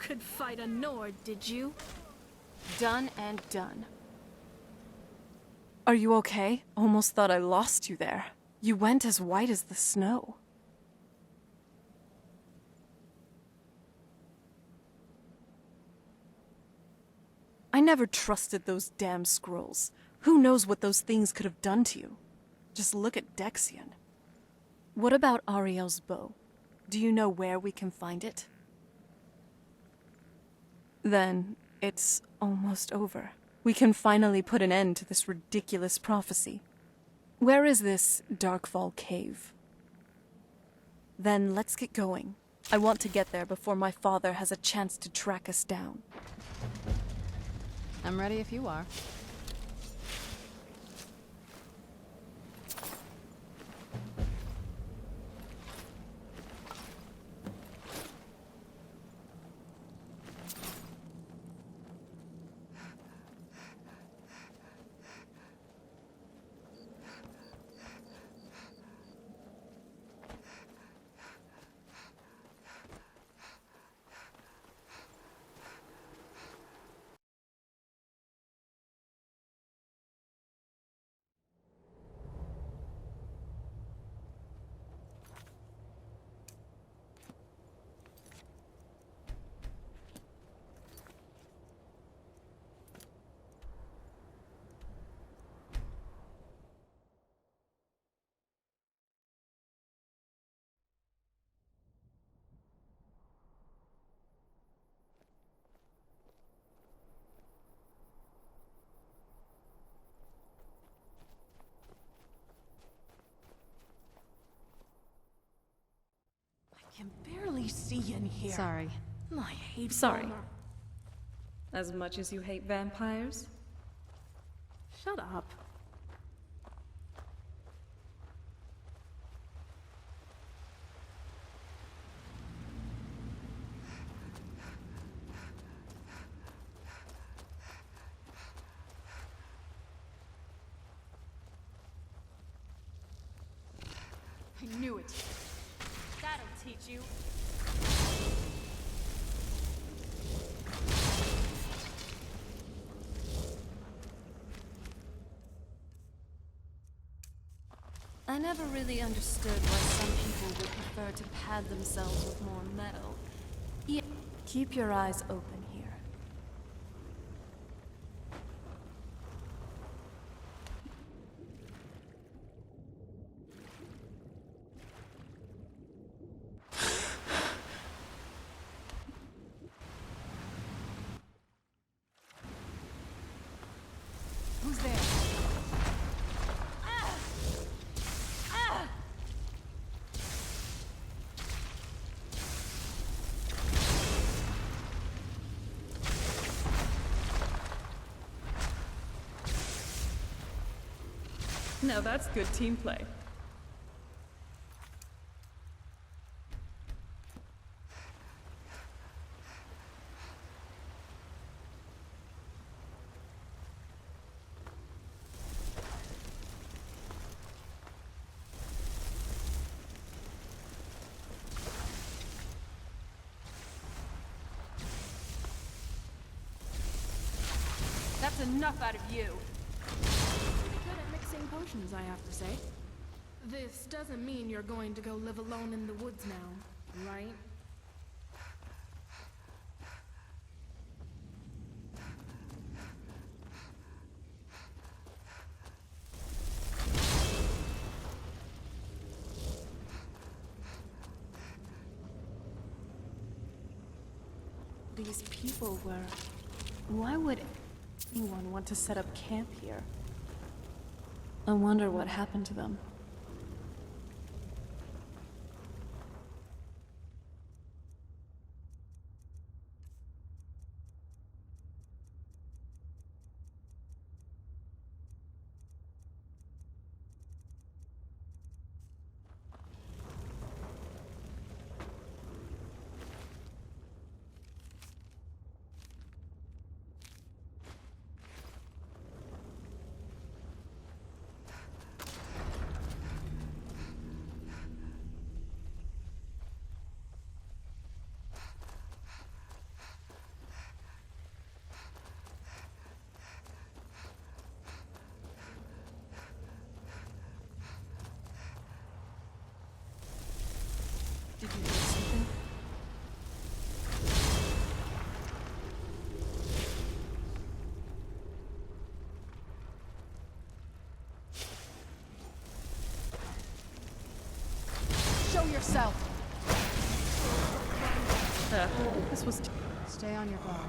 could fight a Nord, did you? Done and done. Are you okay? Almost thought I lost you there. You went as white as the snow. I never trusted those damn scrolls. Who knows what those things could have done to you? Just look at Dexion. What about Ariel's bow? Do you know where we can find it? Then it's almost over. We can finally put an end to this ridiculous prophecy. Where is this Darkfall cave? Then let's get going. I want to get there before my father has a chance to track us down. I'm ready if you are. I can barely see in here. Sorry. I hate Sorry. armor. As much as you hate vampires? Shut up. I knew it. That'll teach you. I never really understood why some people would prefer to pad themselves with more metal. Yeah. Keep your eyes open here. Who's there? Now that's good team play. That's enough out of you. Pretty good at mixing potions, I have to say. This doesn't mean you're going to go live alone in the woods now, right? These people were... Why would anyone want to set up camp here? I wonder what happened to them. yourself. This was... Stay on your guard.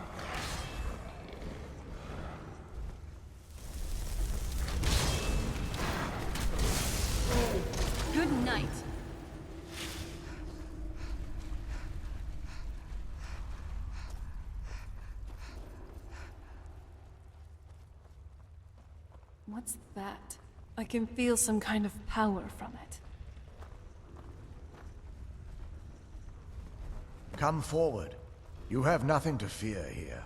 Good night. What's that? I can feel some kind of power from it. Come forward. You have nothing to fear here.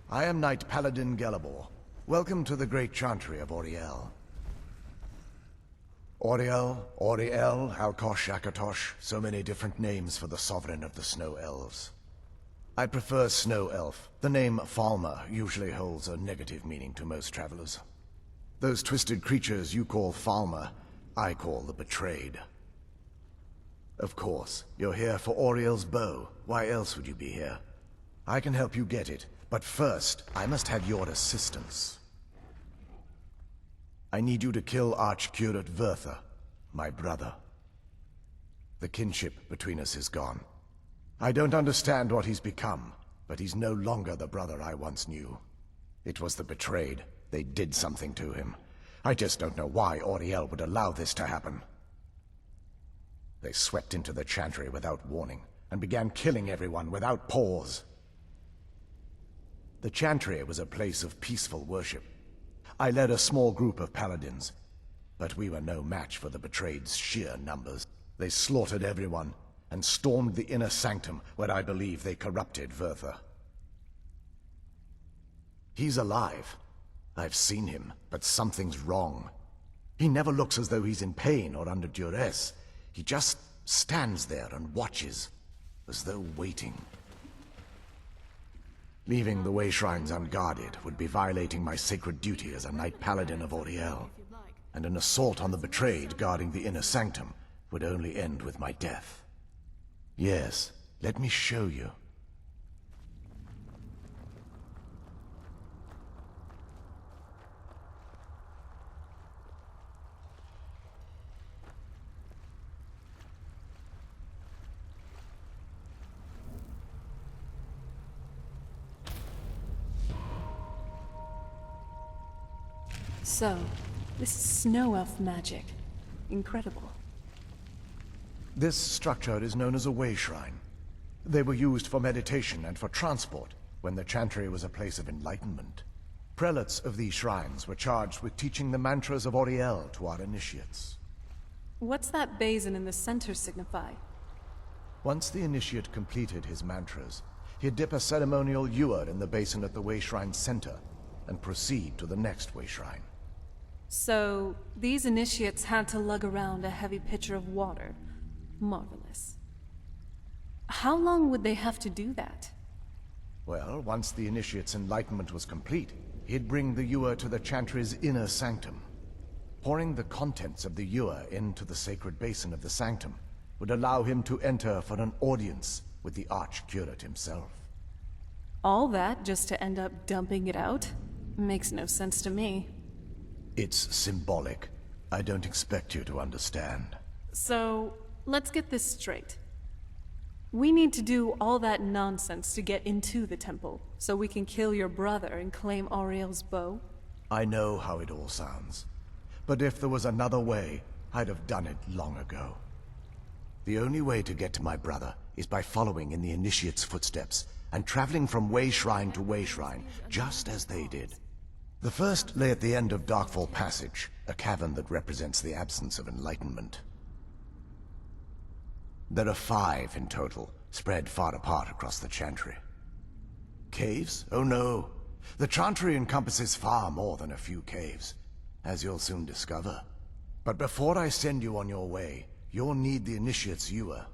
I am Knight Paladin Gelabor. Welcome to the Great Chantry of Auriel. Auriel, Auriel, Alkosh, Akatosh, so many different names for the Sovereign of the Snow Elves. I prefer Snow Elf. The name Falmer usually holds a negative meaning to most travelers. Those twisted creatures you call Falmer, I call the Betrayed. Of course, you're here for Auriel's bow. Why else would you be here? I can help you get it, but first, I must have your assistance. I need you to kill Archcurate Vertha, my brother. The kinship between us is gone. I don't understand what he's become, but he's no longer the brother I once knew. It was the Betrayed. They did something to him. I just don't know why Auriel would allow this to happen. They swept into the Chantry without warning, and began killing everyone without pause. The Chantry was a place of peaceful worship. I led a small group of paladins, but we were no match for the Betrayed's sheer numbers. They slaughtered everyone, and stormed the inner sanctum where I believe they corrupted Vertha. He's alive. I've seen him, but something's wrong. He never looks as though he's in pain or under duress. He just stands there and watches, as though waiting. Leaving the way shrines unguarded would be violating my sacred duty as a Knight Paladin of Auriel, and an assault on the Betrayed guarding the inner sanctum would only end with my death. Yes, let me show you. So, this is snow elf magic. Incredible. This structure is known as a way shrine. They were used for meditation and for transport when the Chantry was a place of enlightenment. Prelates of these shrines were charged with teaching the mantras of Auriel to our initiates. What's that basin in the center signify? Once the initiate completed his mantras, he'd dip a ceremonial ewer in the basin at the way shrine's center and proceed to the next way shrine. So, these initiates had to lug around a heavy pitcher of water. Marvelous. How long would they have to do that? Well, once the initiate's enlightenment was complete, he'd bring the ewer to the Chantry's inner sanctum. Pouring the contents of the ewer into the sacred basin of the sanctum would allow him to enter for an audience with the Archcurate himself. All that just to end up dumping it out? Makes no sense to me. It's symbolic. I don't expect you to understand. So, let's get this straight. We need to do all that nonsense to get into the temple, so we can kill your brother and claim Auriel's bow? I know how it all sounds. But if there was another way, I'd have done it long ago. The only way to get to my brother is by following in the Initiate's footsteps and traveling from way shrine to way shrine, just as they did. The first lay at the end of Darkfall Passage, a cavern that represents the absence of enlightenment. There are 5 in total, spread far apart across the Chantry. Caves? Oh no. The Chantry encompasses far more than a few caves, as you'll soon discover. But before I send you on your way, you'll need the Initiate's ewer.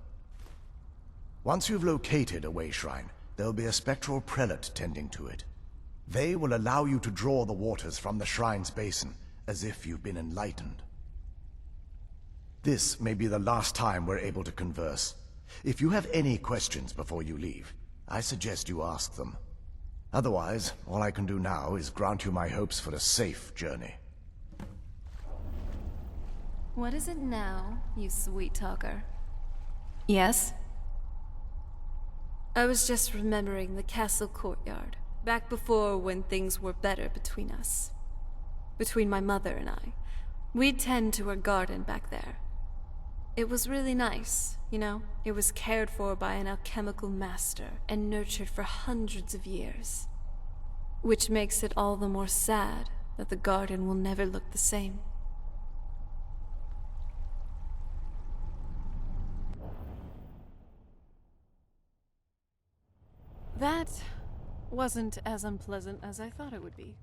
Once you've located a way shrine, there'll be a spectral prelate tending to it. They will allow you to draw the waters from the shrine's basin, as if you've been enlightened. This may be the last time we're able to converse. If you have any questions before you leave, I suggest you ask them. Otherwise, all I can do now is grant you my hopes for a safe journey. What is it now, you sweet talker? Yes? I was just remembering the castle courtyard, back before when things were better between us. Between my mother and I. We'd tend to her garden back there. It was really nice, you know? It was cared for by an alchemical master and nurtured for hundreds of years. Which makes it all the more sad that the garden will never look the same. That wasn't as unpleasant as I thought it would be.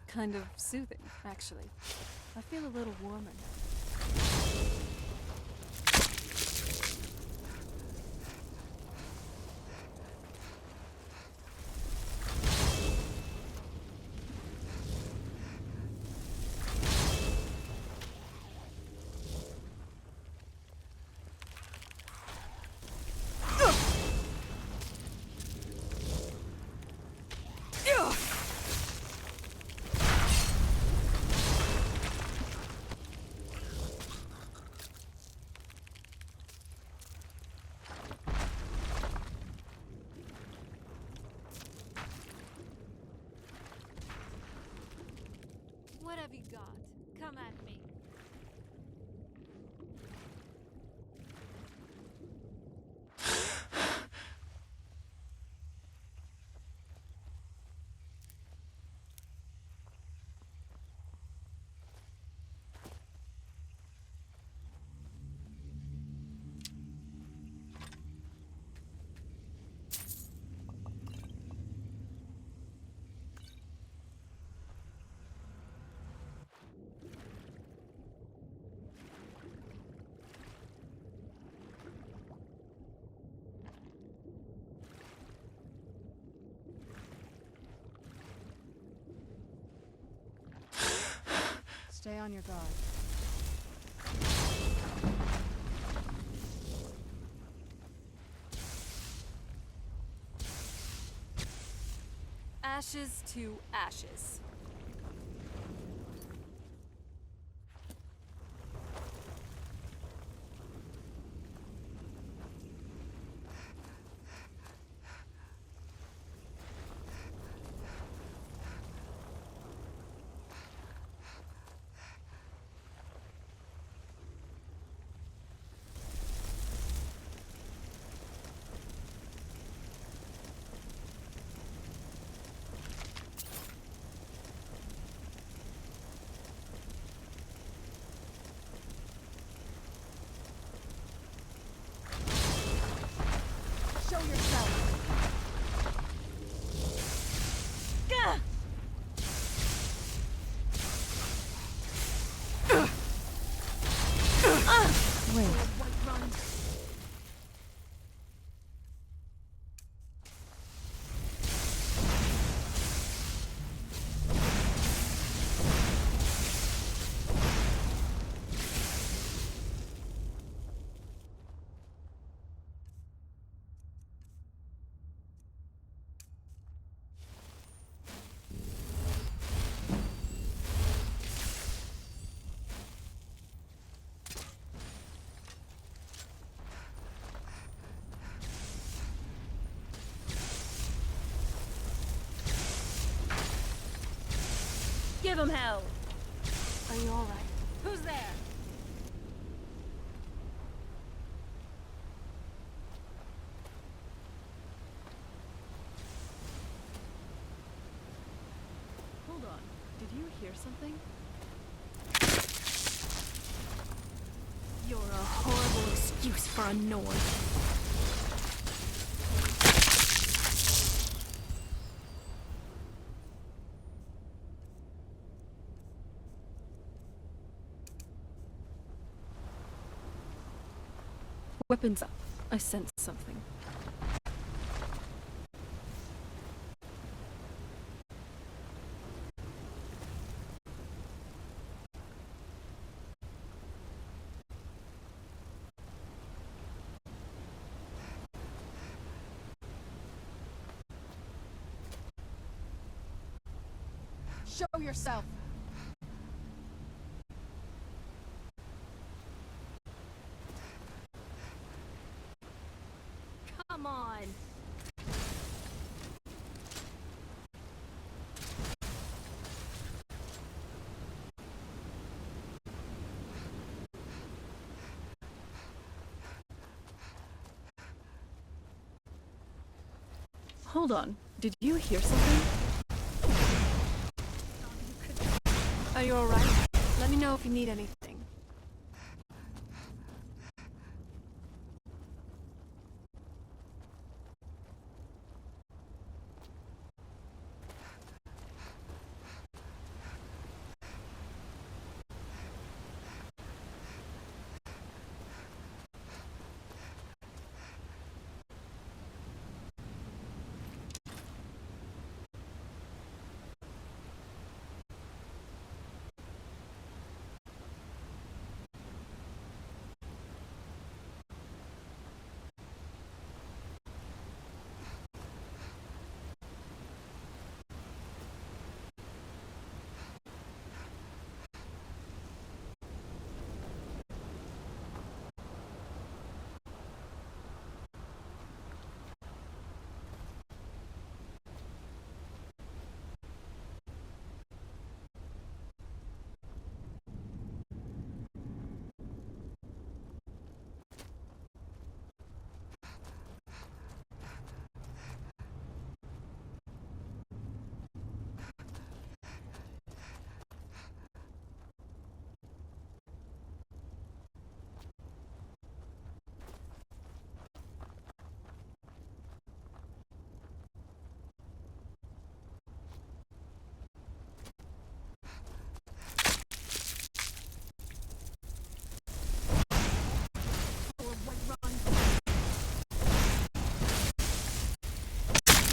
Kind of soothing, actually. I feel a little warmer now. What have you got? Come at me. Stay on your guard. Ashes to ashes. Show yourself! Gah! Wait. Give him hell! Are you alright? Who's there? Hold on. Did you hear something? You're a horrible excuse for a Nord. Weapons up. I sense something. Show yourself! Hold on. Did you hear something? Are you alright? Let me know if you need anything.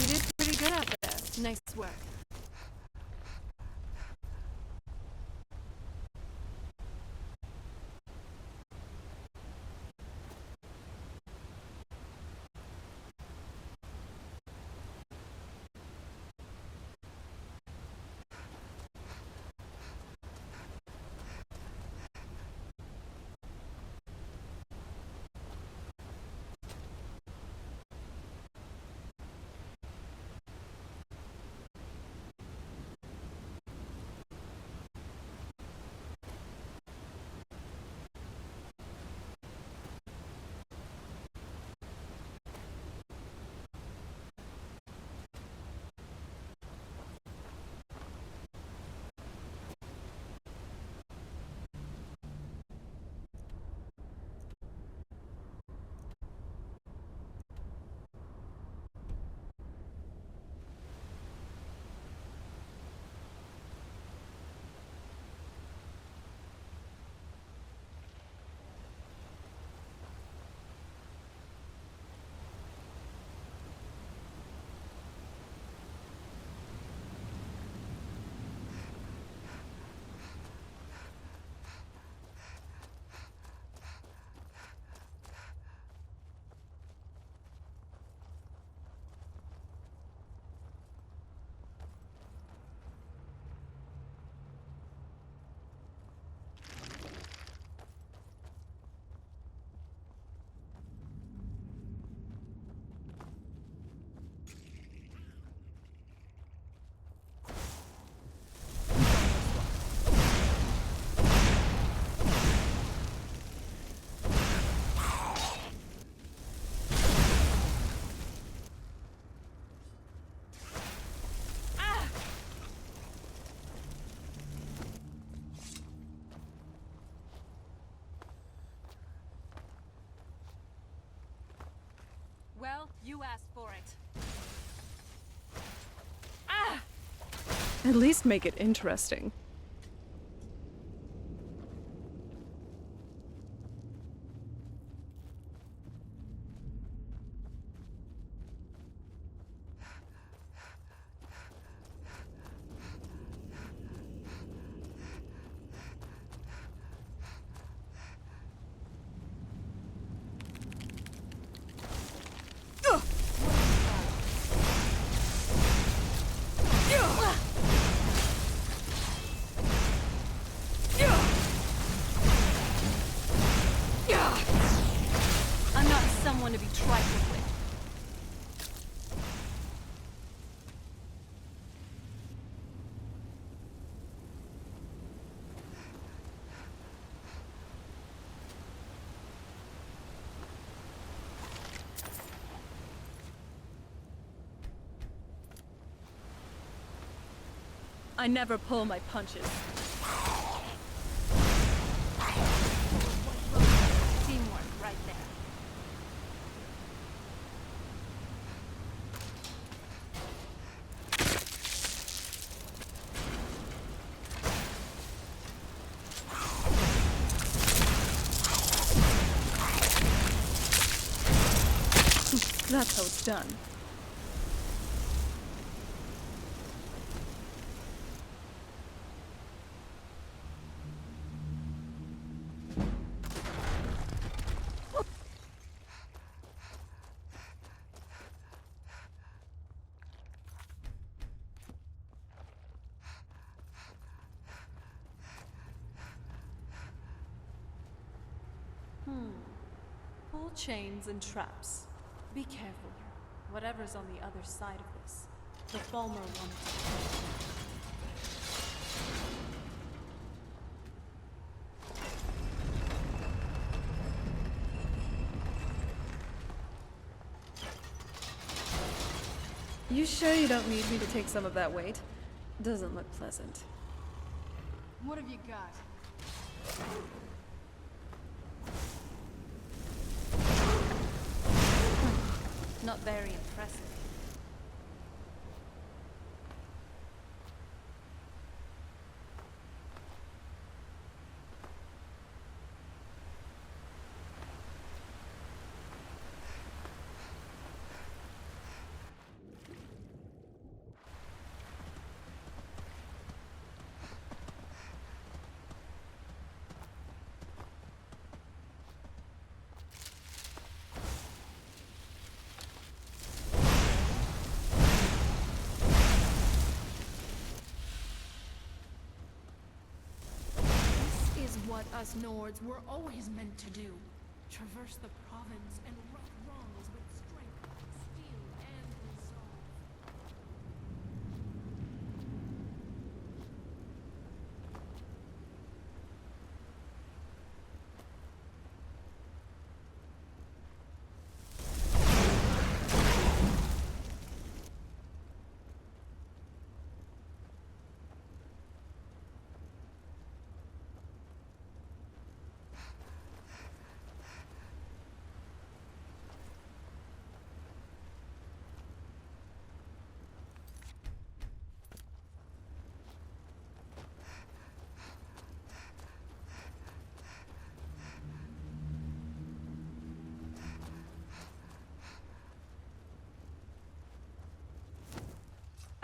You did pretty good out there. Nice work. Well, you asked for it. At least make it interesting. I never pull my punches. Teamwork right there. That's how it's done. Pull chains and traps. Be careful. Whatever's on the other side of this. The Falmer wanted to. You sure you don't need me to take some of that weight? Doesn't look pleasant. What have you got? Not very impressive. What us Nords were always meant to do. Traverse the province and right wrongs with strength, steel, and resolve.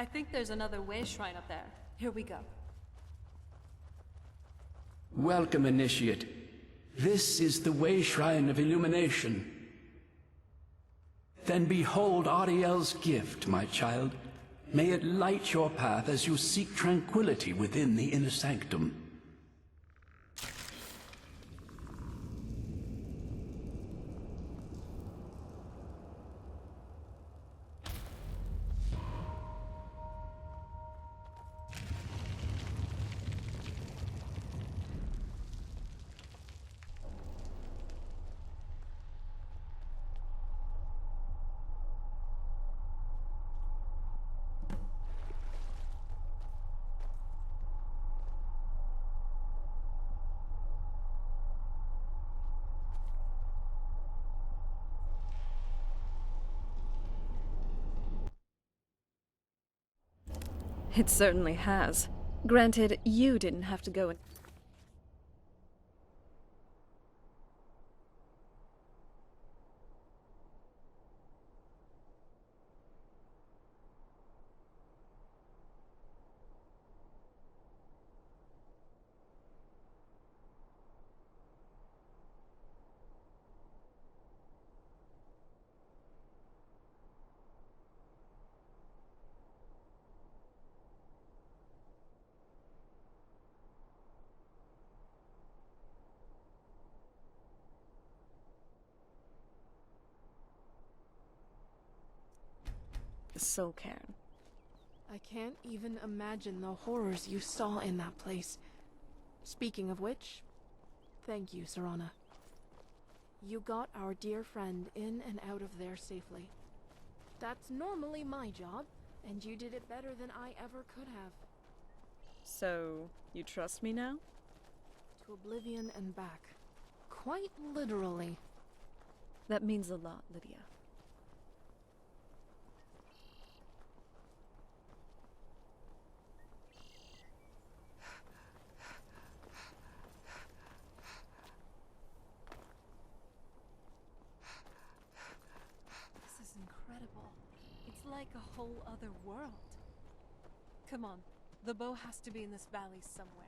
I think there's another way shrine up there. Here we go. Welcome, Initiate. This is the Way Shrine of Illumination. Then behold Ariel's gift, my child. May it light your path as you seek tranquility within the inner sanctum. It certainly has. Granted, you didn't have to go in. So, Karen. I can't even imagine the horrors you saw in that place. Speaking of which, thank you, Serana. You got our dear friend in and out of there safely. That's normally my job, and you did it better than I ever could have. So, you trust me now? To oblivion and back. Quite literally. That means a lot, Lydia. This is incredible. It's like a whole other world. Come on, the bow has to be in this valley somewhere.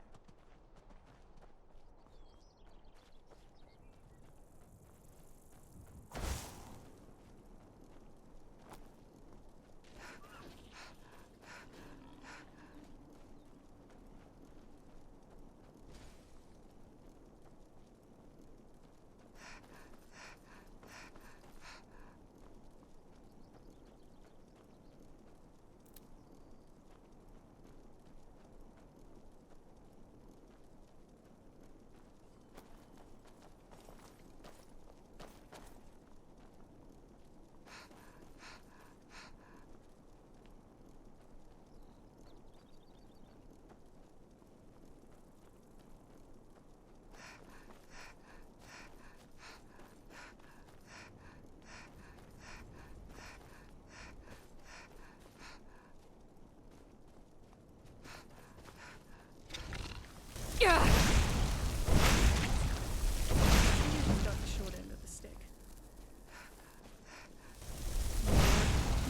Got the short end of the stick.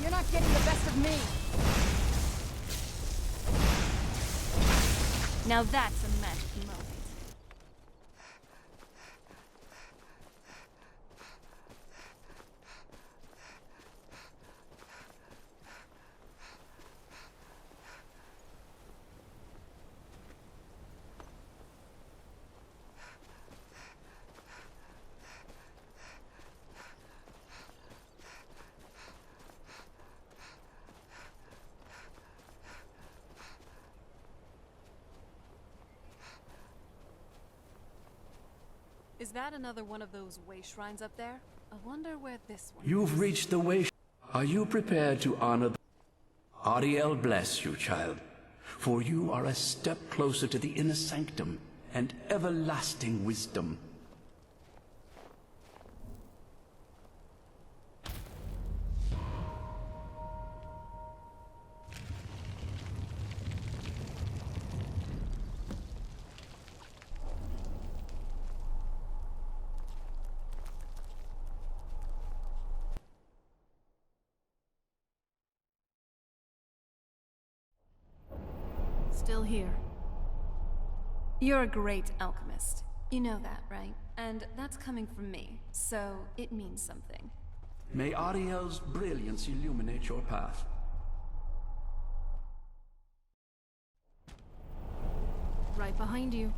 You're not getting the best of me! Now that's a magic moment. Is that another one of those way shrines up there? I wonder where this one You've reached the way. Are you prepared to honor the... Ariel bless you, child, for you are a step closer to the inner sanctum and everlasting wisdom. Still here. You're a great alchemist. You know that, right? And that's coming from me, so it means something. May Ariel's brilliance illuminate your path. Right behind you.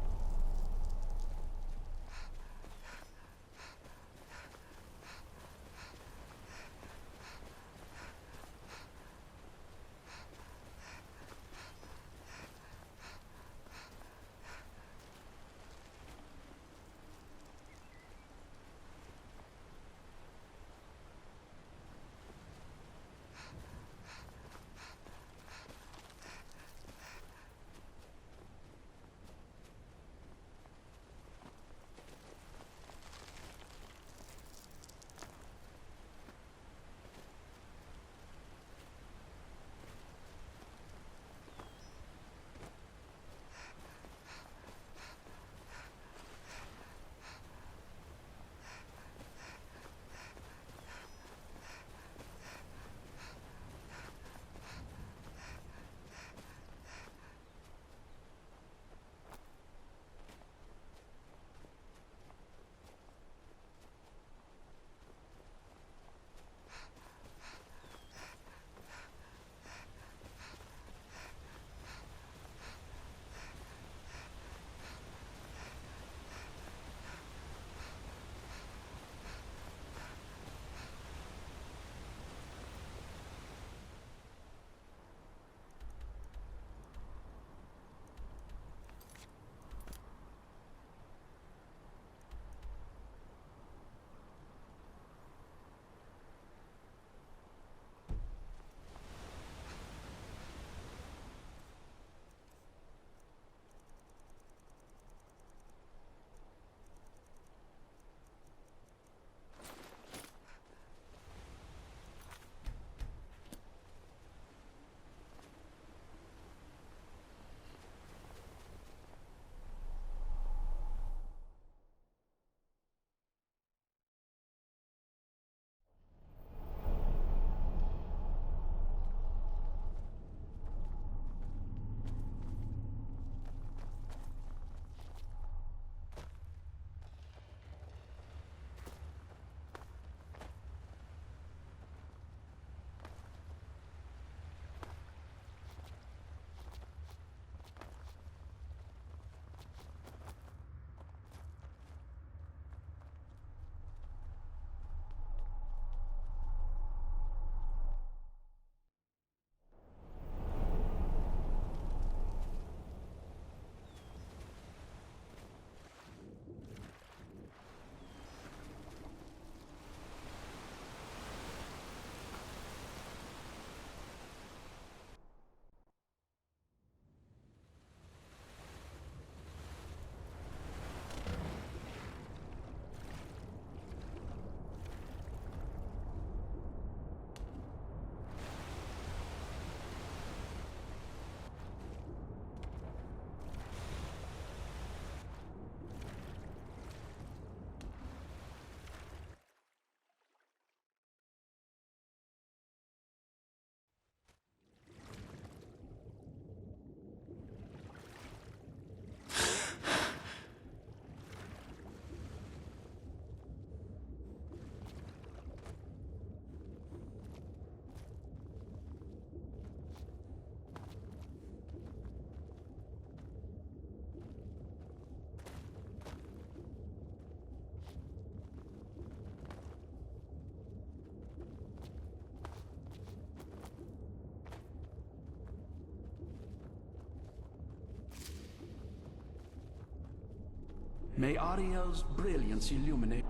May Ariel's brilliance illuminate...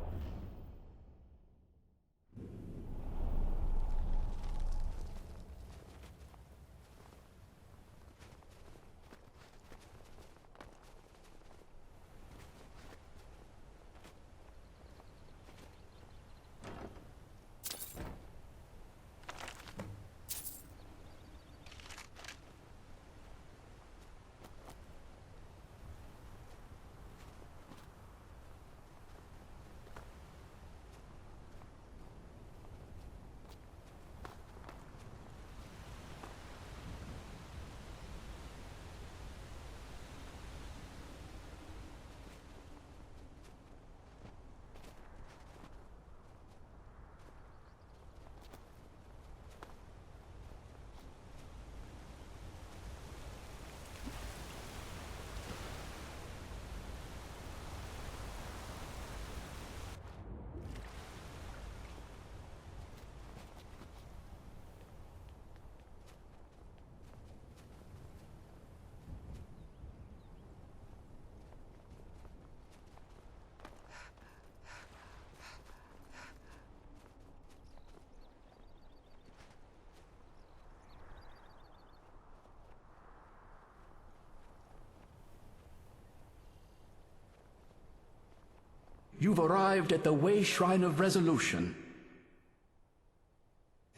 You've arrived at the Way Shrine of Resolution.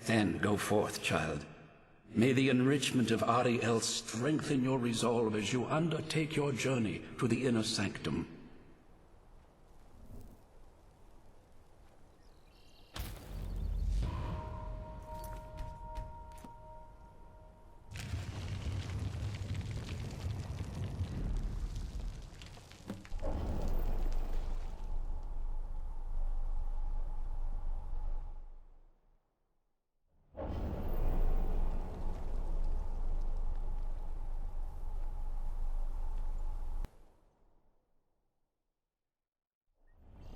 Then go forth, child. May the enrichment of Ariel strengthen your resolve as you undertake your journey to the inner sanctum.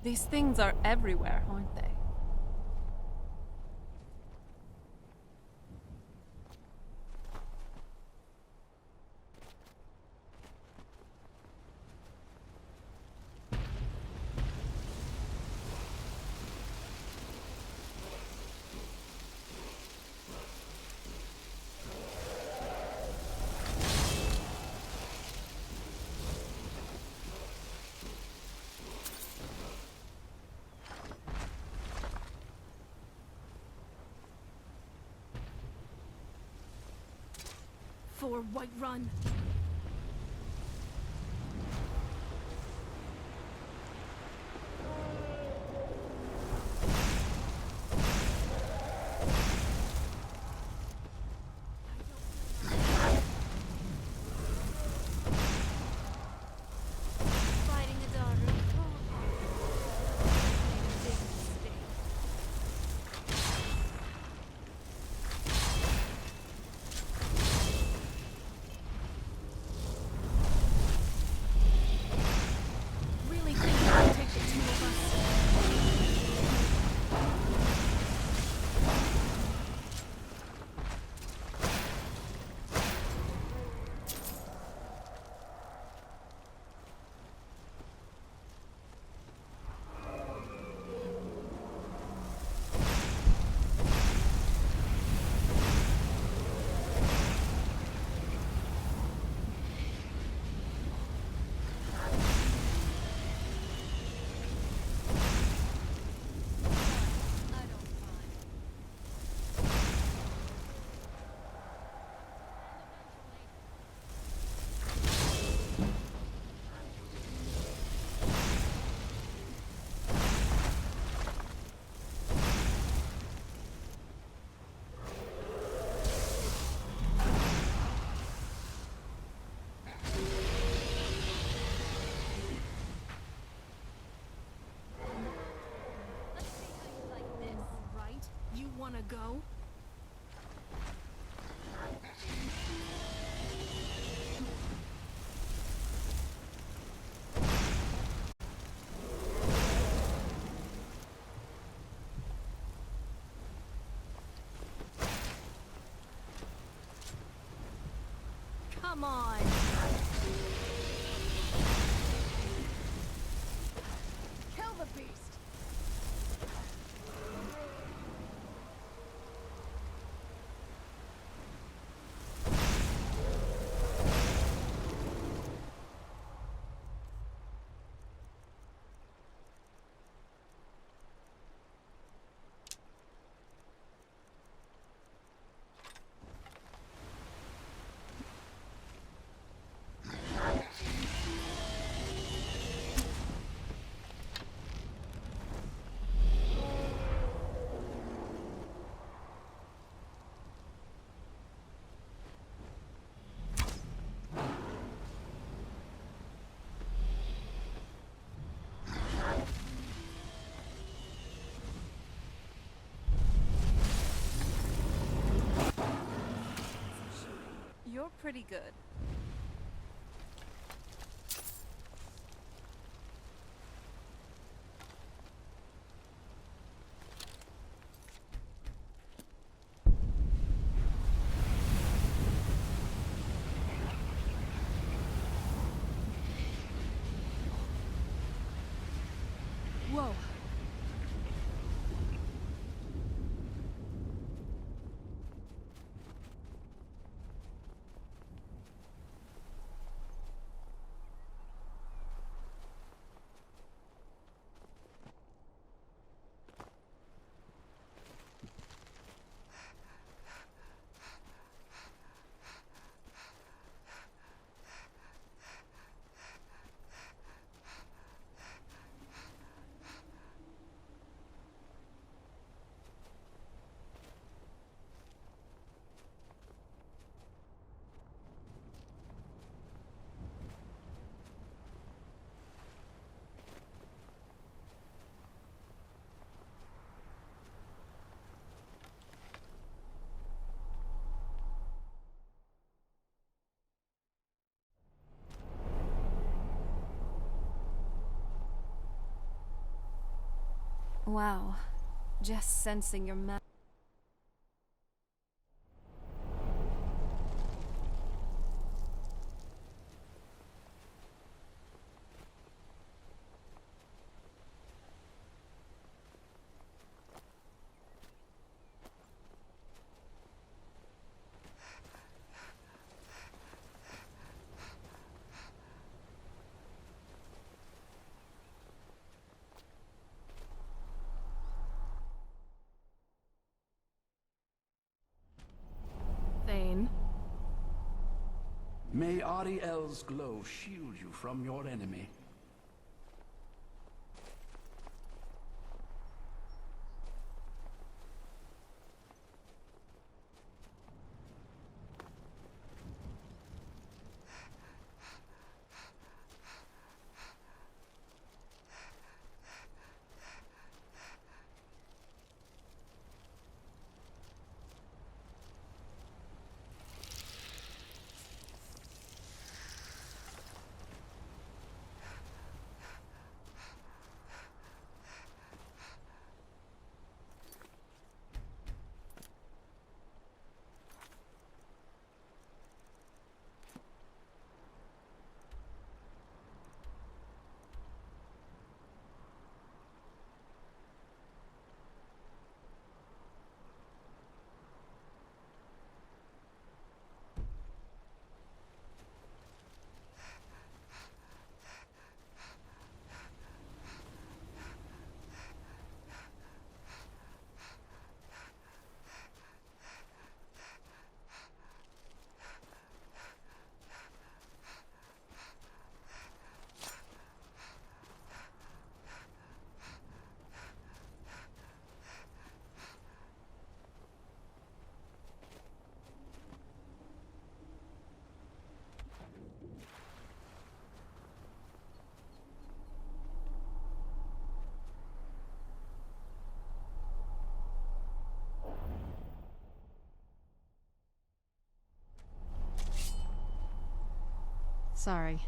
These things are everywhere, aren't they? For Whiterun. Fighting a daughter. Really think you can take the two of us? Wanna go? Come on. priest. You're pretty good. Whoa. Wow. Just sensing your Thane. May Ariel's glow shield you from your enemy. Sorry.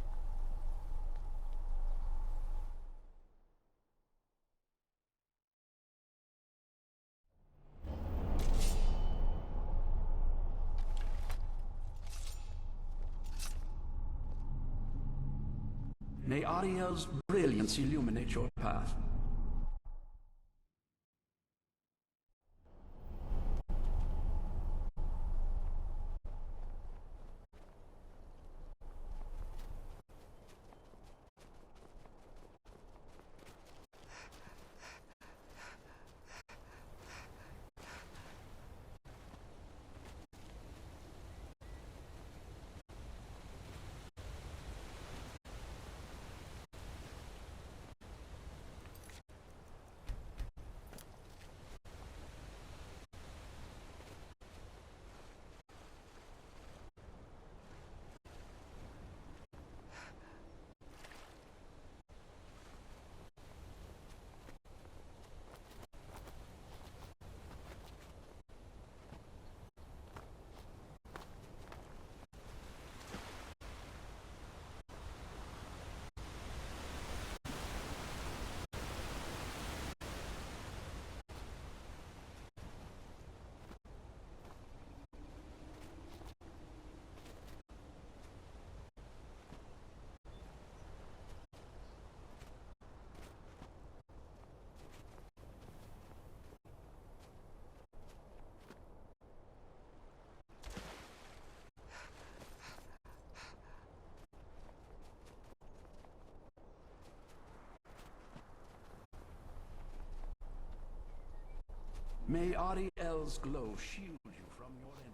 May Ariel's brilliance illuminate your path. May Ariel's glow shield you from your enemy.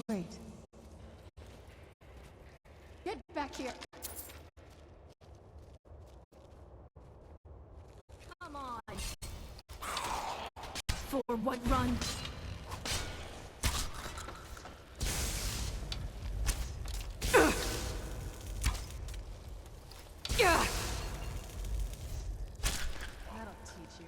Wait. Get back here! Come on! For what run? That'll teach you.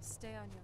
Stay on your...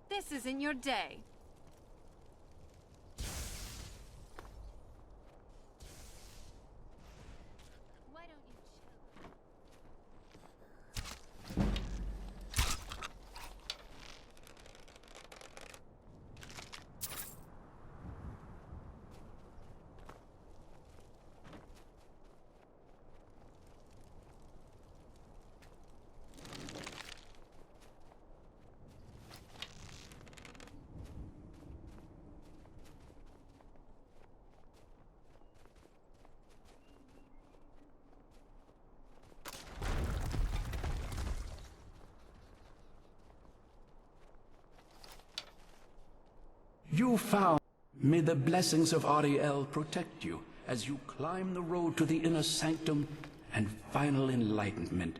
This isn't your day. Why don't you chill? You found. May the blessings of Ariel protect you as you climb the road to the inner sanctum and final enlightenment.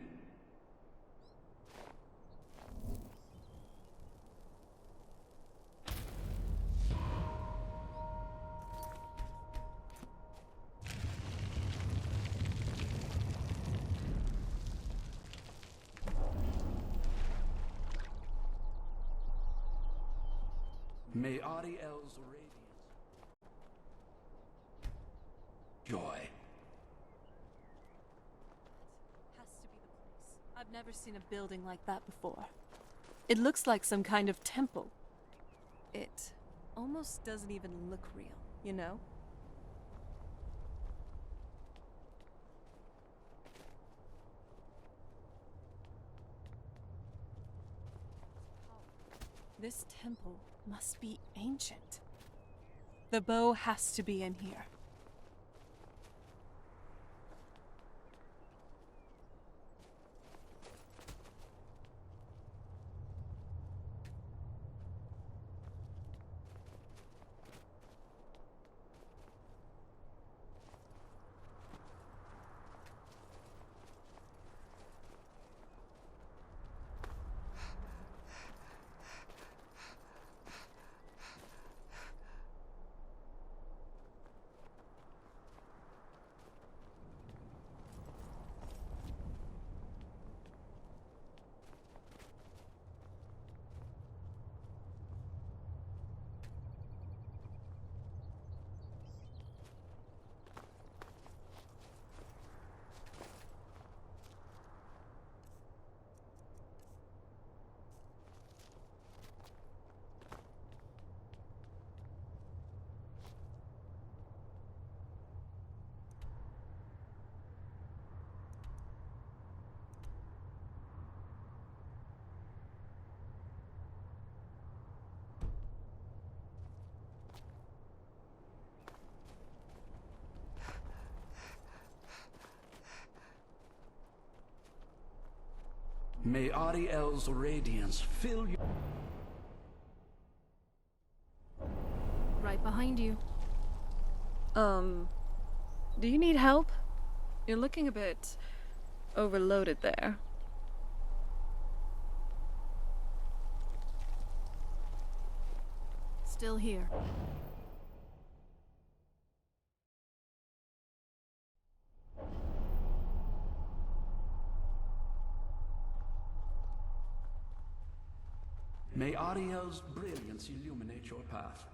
May Ariel's radiance joy. Has to be the place. I've never seen a building like that before. It looks like some kind of temple. It almost doesn't even look real, you know? This temple must be ancient. The bow has to be in here. May Ariel's radiance fill you. Right behind you. Do you need help? You're looking a bit overloaded there. Still here. May Ariel's brilliance illuminate your path.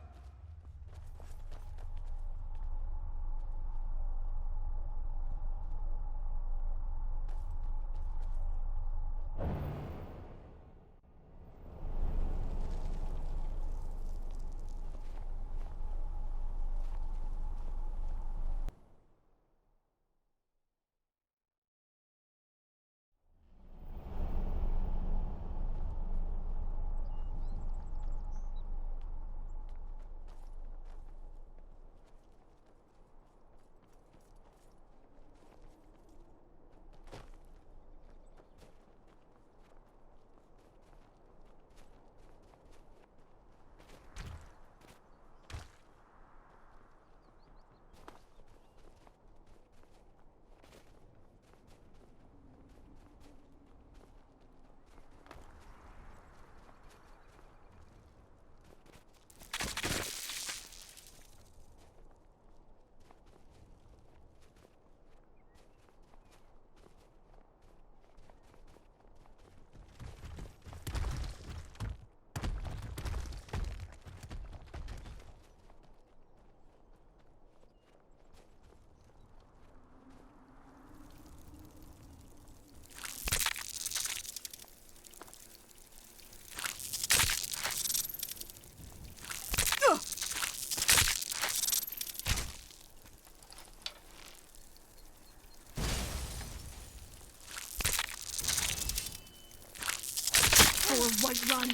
White Run.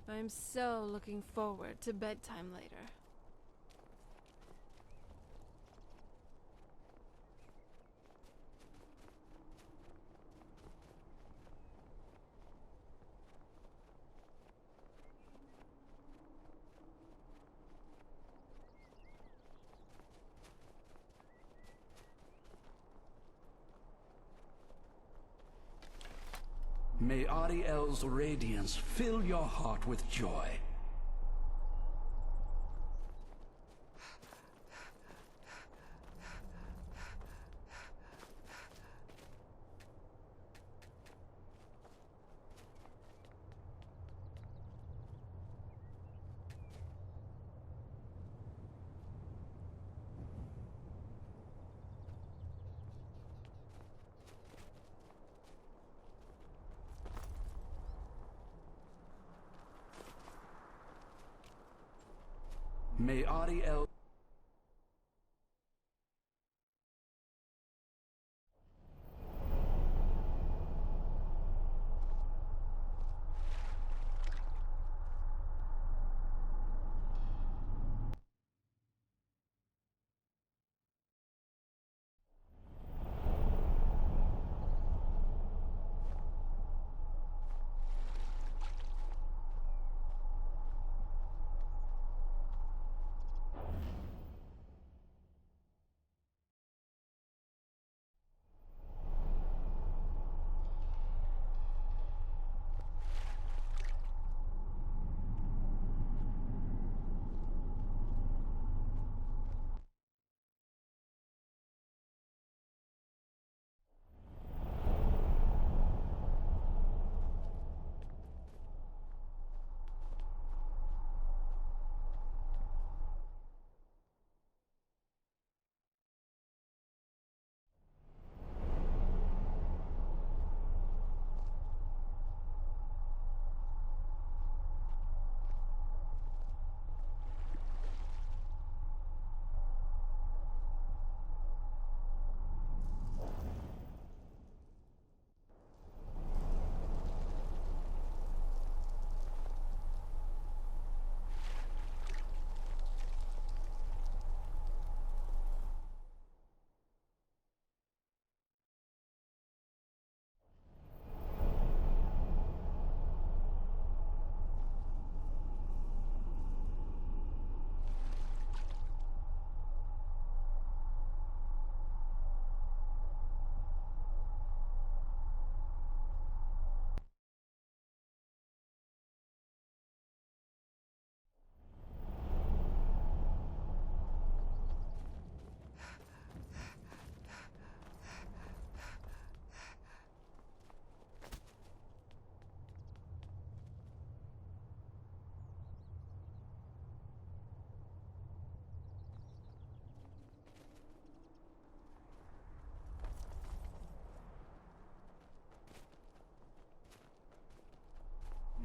I'm so looking forward to bedtime later. May Ariel's radiance fill your heart with joy. May Ariel...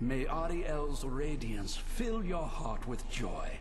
May Ariel's radiance fill your heart with joy.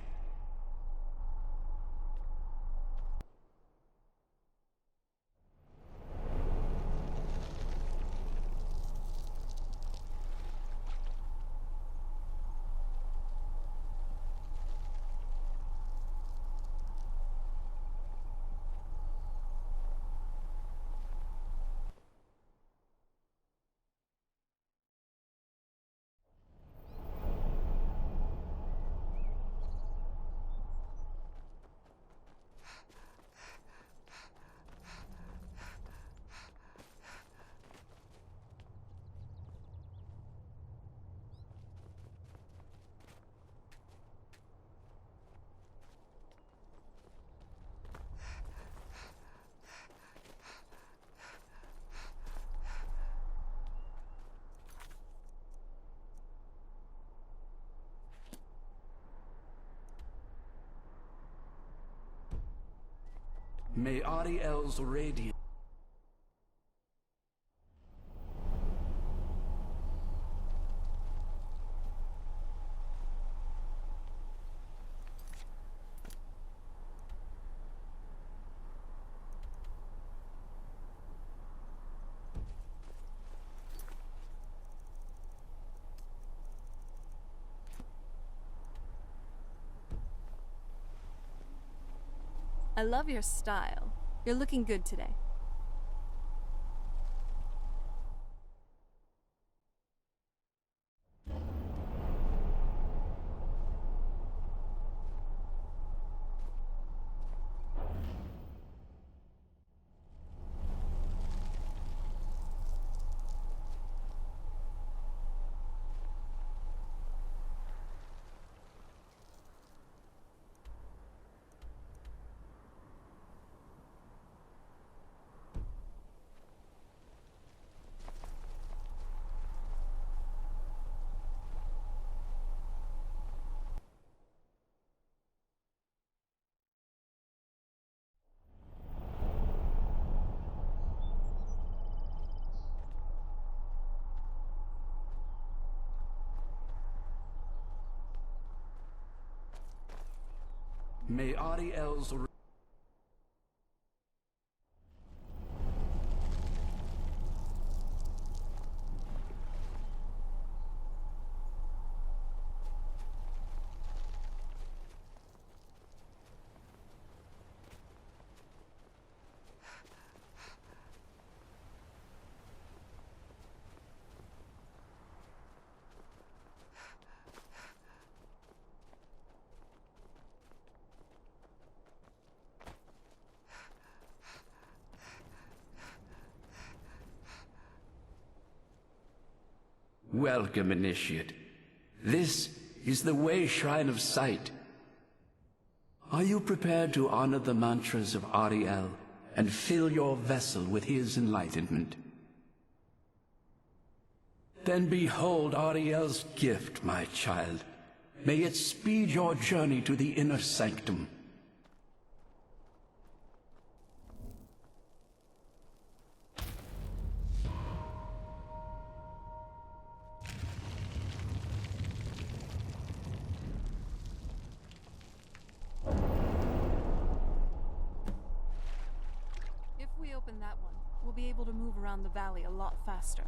May Ariel's radiance... I love your style. You're looking good today. May Ariel's... Welcome, Initiate. This is the Way Shrine of Sight. Are you prepared to honor the mantras of Ariel and fill your vessel with his enlightenment? Then behold Ariel's gift, my child. May it speed your journey to the inner sanctum. If we open that one, we'll be able to move around the valley a lot faster.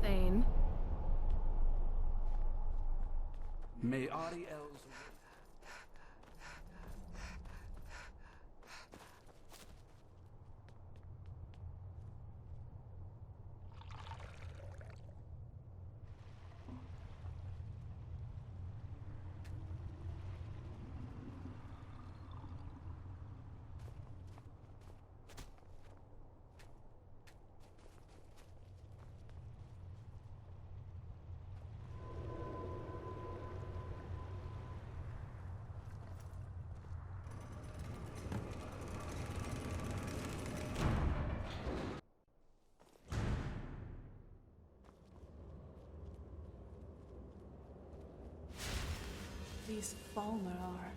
Thane. May Ariel's... These Falmer are.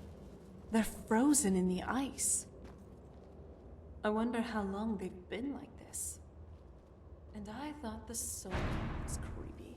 They're frozen in the ice. I wonder how long they've been like this. And I thought the soul was creepy.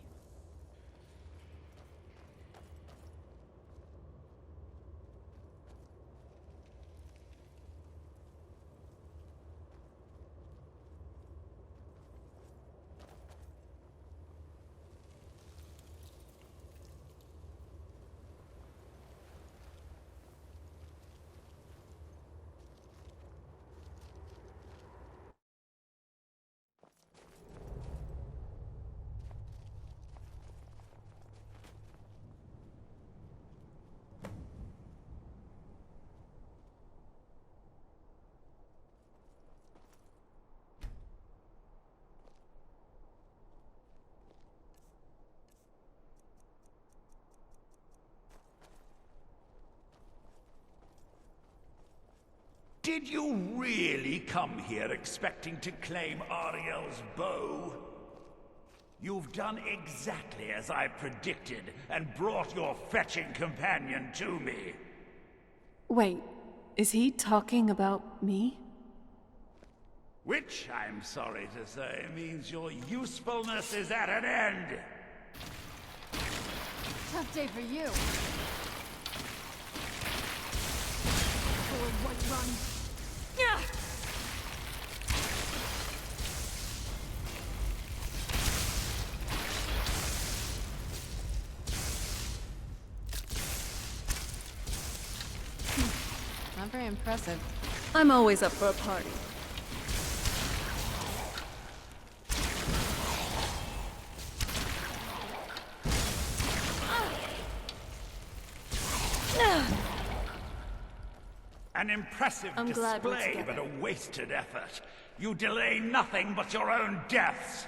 Did you really come here expecting to claim Ariel's bow? You've done exactly as I predicted and brought your fetching companion to me. Wait, is he talking about me? Which, I'm sorry to say, means your usefulness is at an end. Tough day for you. Forward, White Run. Yeah. Not very impressive. I'm always up for a party. An impressive I'm glad we're display, together. but a wasted effort. You delay nothing but your own deaths.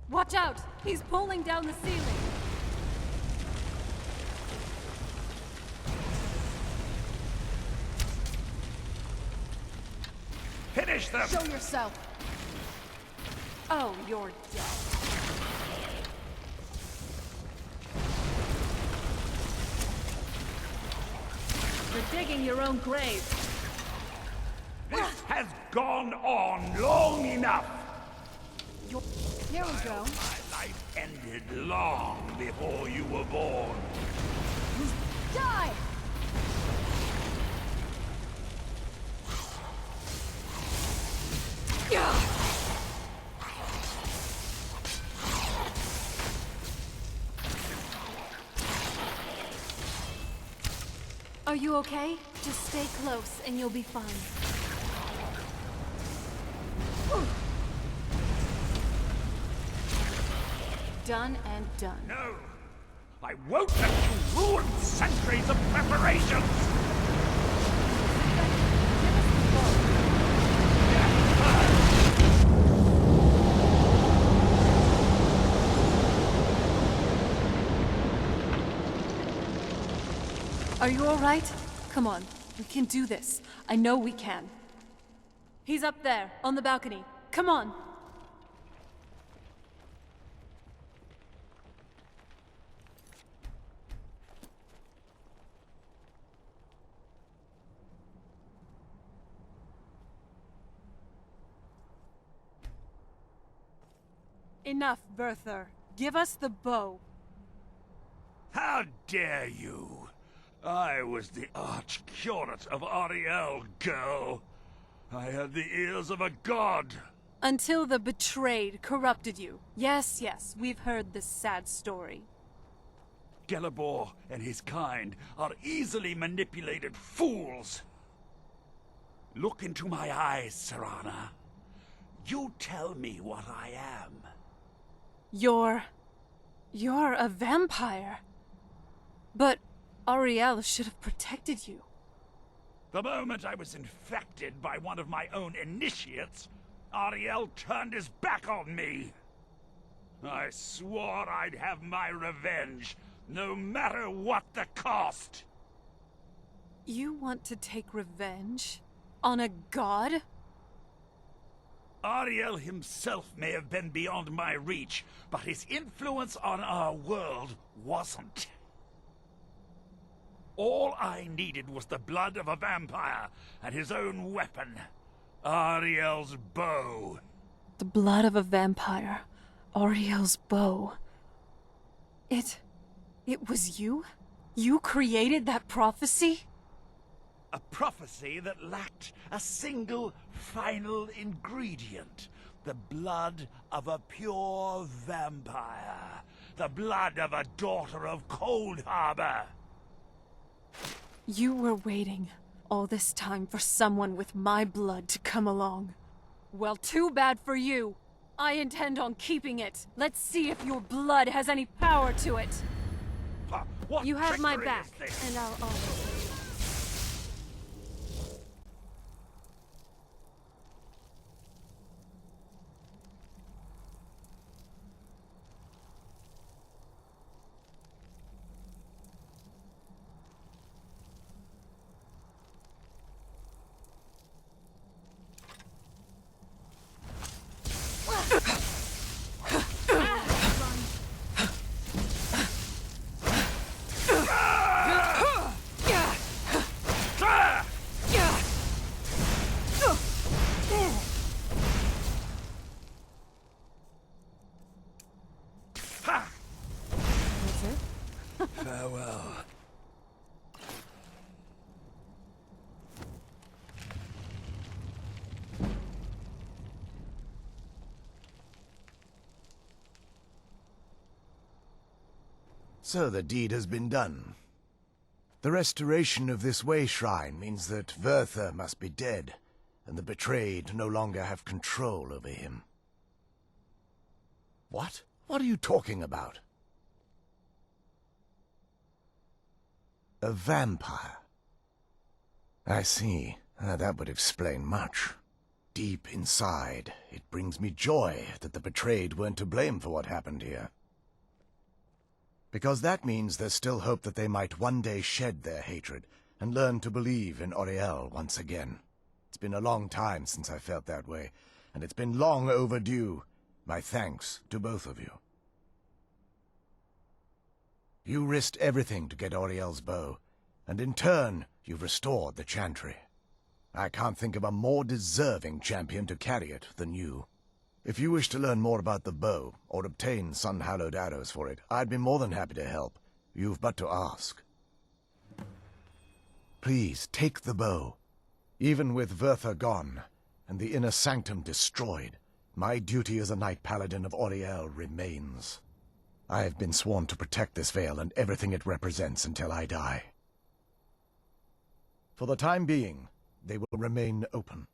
Watch out! He's pulling down the ceiling! Finish them! Show yourself! Oh, you're dead. You're digging your own grave. This has gone on long enough! You're... Here we go. My life ended long before you were born. Die! Are you okay? Just stay close and you'll be fine. Done and done. No! I won't let you ruin centuries of preparations! Are you alright? Come on, we can do this. I know we can. He's up there, on the balcony. Come on! Enough, Berther. Give us the bow. How dare you! I was the arch-curate of Ariel, girl. I had the ears of a god. Until the betrayed corrupted you. Yes, yes, we've heard this sad story. Gelibor and his kind are easily manipulated fools. Look into my eyes, Serana. You tell me what I am. You're a vampire. But Ariel should have protected you. The moment I was infected by one of my own initiates, Ariel turned his back on me. I swore I'd have my revenge, no matter what the cost. You want to take revenge? On a god? Ariel himself may have been beyond my reach, but his influence on our world wasn't. All I needed was the blood of a vampire and his own weapon, Ariel's bow. The blood of a vampire. Ariel's bow. It was you? You created that prophecy? A prophecy that lacked a single final ingredient. The blood of a pure vampire. The blood of a daughter of Cold Harbor. You were waiting all this time for someone with my blood to come along. Well, too bad for you. I intend on keeping it. Let's see if your blood has any power to it. What you have my trickery back, is this? and I'll always... Farewell. So the deed has been done. The restoration of this way shrine means that Werther must be dead, and the betrayed no longer have control over him. What? What are you talking about? A vampire. I see. That would explain much. Deep inside, it brings me joy that the betrayed weren't to blame for what happened here. Because that means there's still hope that they might one day shed their hatred and learn to believe in Auriel once again. It's been a long time since I felt that way, and it's been long overdue. My thanks to both of you. You risked everything to get Auriel's bow, and in turn, you've restored the Chantry. I can't think of a more deserving champion to carry it than you. If you wish to learn more about the bow, or obtain sun-hallowed arrows for it, I'd be more than happy to help. You've but to ask. Please, take the bow. Even with Vertha gone, and the inner sanctum destroyed, my duty as a Knight Paladin of Auriel remains. I have been sworn to protect this veil and everything it represents until I die. For the time being, they will remain open.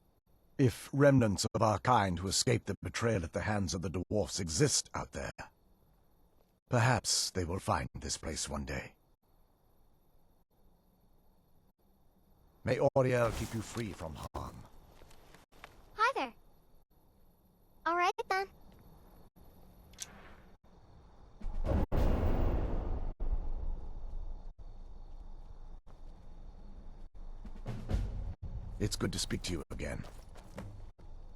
If remnants of our kind who escaped the betrayal at the hands of the dwarfs exist out there, perhaps they will find this place one day. May Auriel keep you free from harm. Hi there. All right, then. It's good to speak to you again.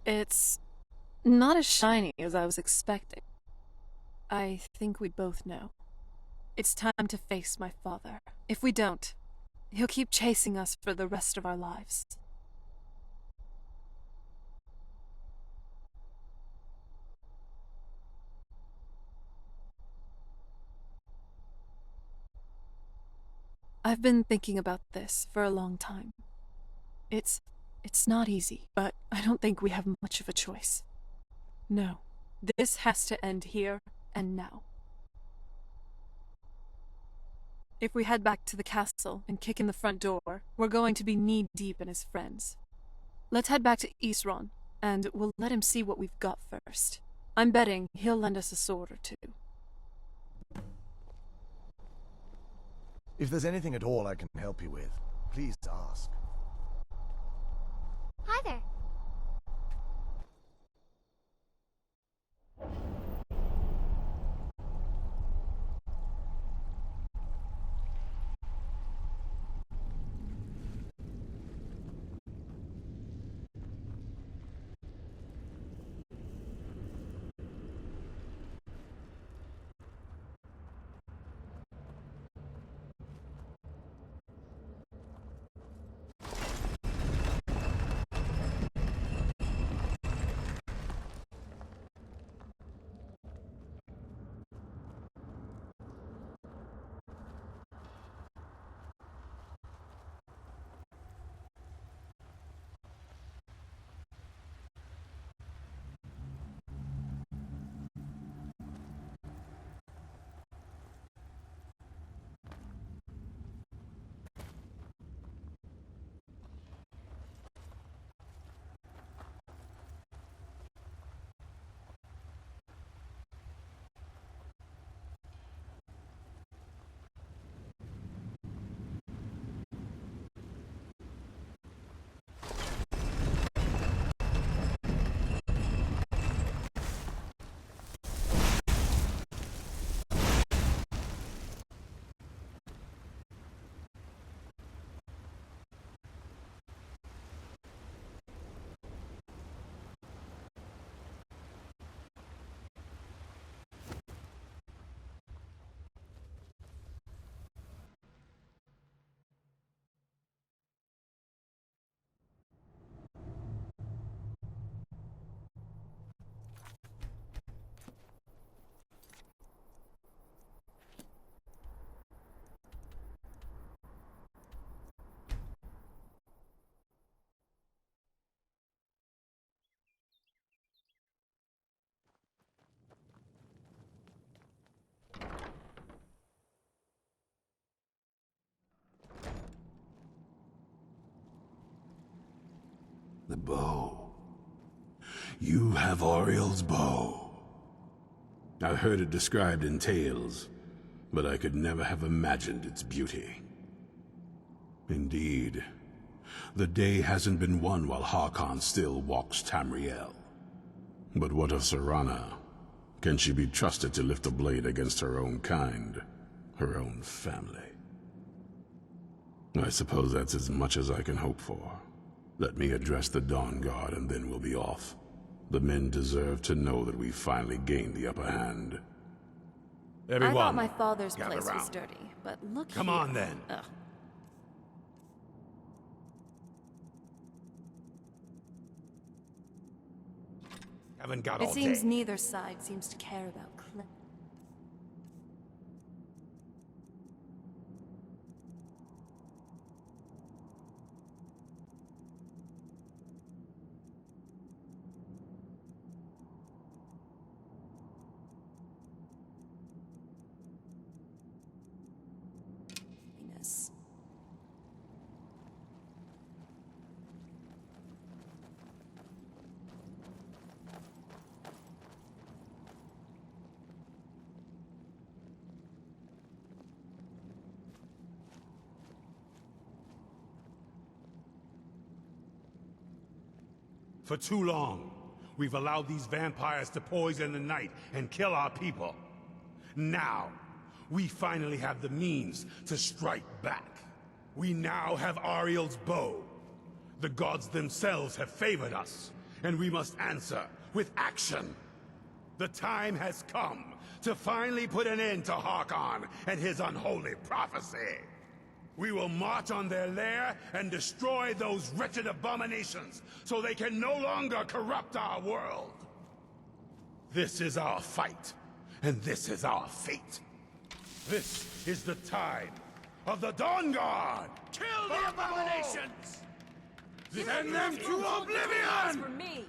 It's not as shiny as I was expecting. I think we both know. It's time to face my father. If we don't, he'll keep chasing us for the rest of our lives. I've been thinking about this for a long time. It's not easy, but I don't think we have much of a choice. No, this has to end here and now. If we head back to the castle and kick in the front door, we're going to be knee-deep in his friends. Let's head back to Isran, and we'll let him see what we've got first. I'm betting he'll lend us a sword or two. If there's anything at all I can help you with, please ask. Hi there. The bow. You have Auriel's bow. I've heard it described in tales, but I could never have imagined its beauty. Indeed, the day hasn't been won while Harkon still walks Tamriel. But what of Serana? Can she be trusted to lift a blade against her own kind, her own family? I suppose that's as much as I can hope for. Let me address the Dawnguard and then we'll be off. The men deserve to know that we finally gained the upper hand. I thought my father's place was round. dirty, but look Come here. on, then. Ugh. Haven't got It all seems day. neither side seems to care about cleanliness. For too long, we've allowed these vampires to poison the night and kill our people. Now, we finally have the means to strike back. We now have Ariel's bow. The gods themselves have favored us, and we must answer with action. The time has come to finally put an end to Harkon and his unholy prophecy. We will march on their lair and destroy those wretched abominations so they can no longer corrupt our world. This is our fight, and this is our fate. This is the time of the Dawnguard! Kill the abominations! Send them to oblivion! For me.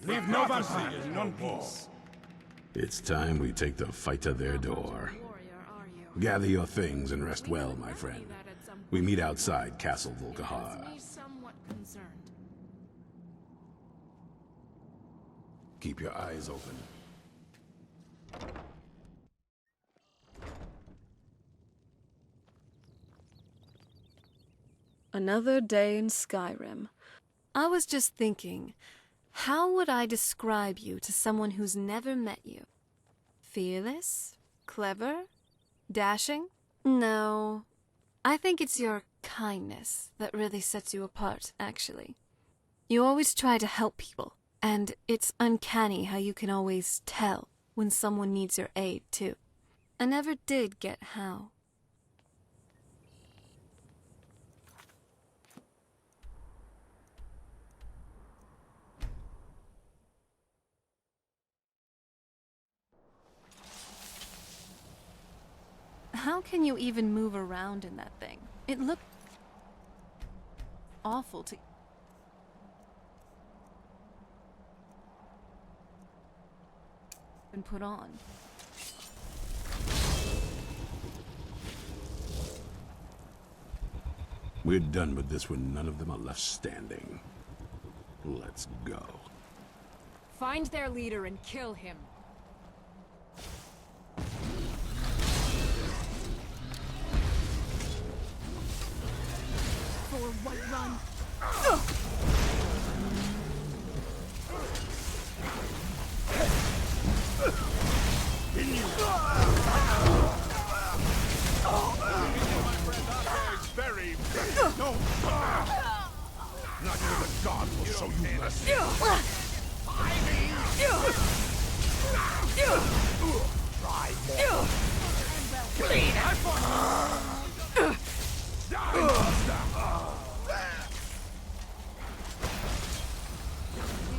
Leave no vampires in one piece. It's time we take the fight to their door. Gather your things and rest well, my friend. We meet outside Castle Volkihar. Somewhat concerned. Keep your eyes open. Another day in Skyrim. I was just thinking, how would I describe you to someone who's never met you? Fearless? Clever? Dashing? No. I think it's your kindness that really sets you apart, actually. You always try to help people, and it's uncanny how you can always tell when someone needs your aid, too. I never did get how. How can you even move around in that thing? It looked awful to... and put on. We're done with this when none of them are left standing. Let's go. Find their leader and kill him. For Whiterun. Very, no. Not even the gods will show you mercy. Try more. Bleed.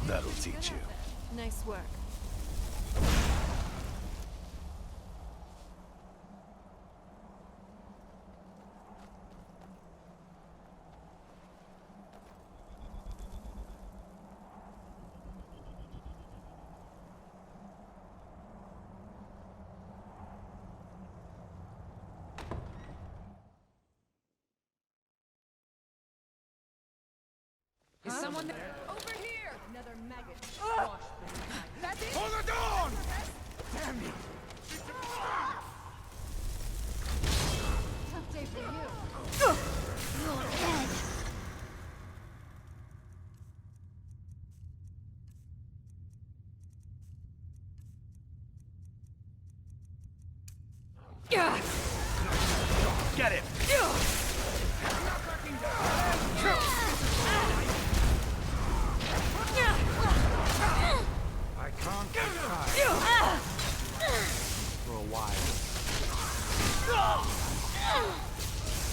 That'll teach you. Nice work. Is someone there? Over here! Another maggot. That's it! For the dawn! Damn you! Tough day for you. Your head. Get it! I can't get tired. For a while.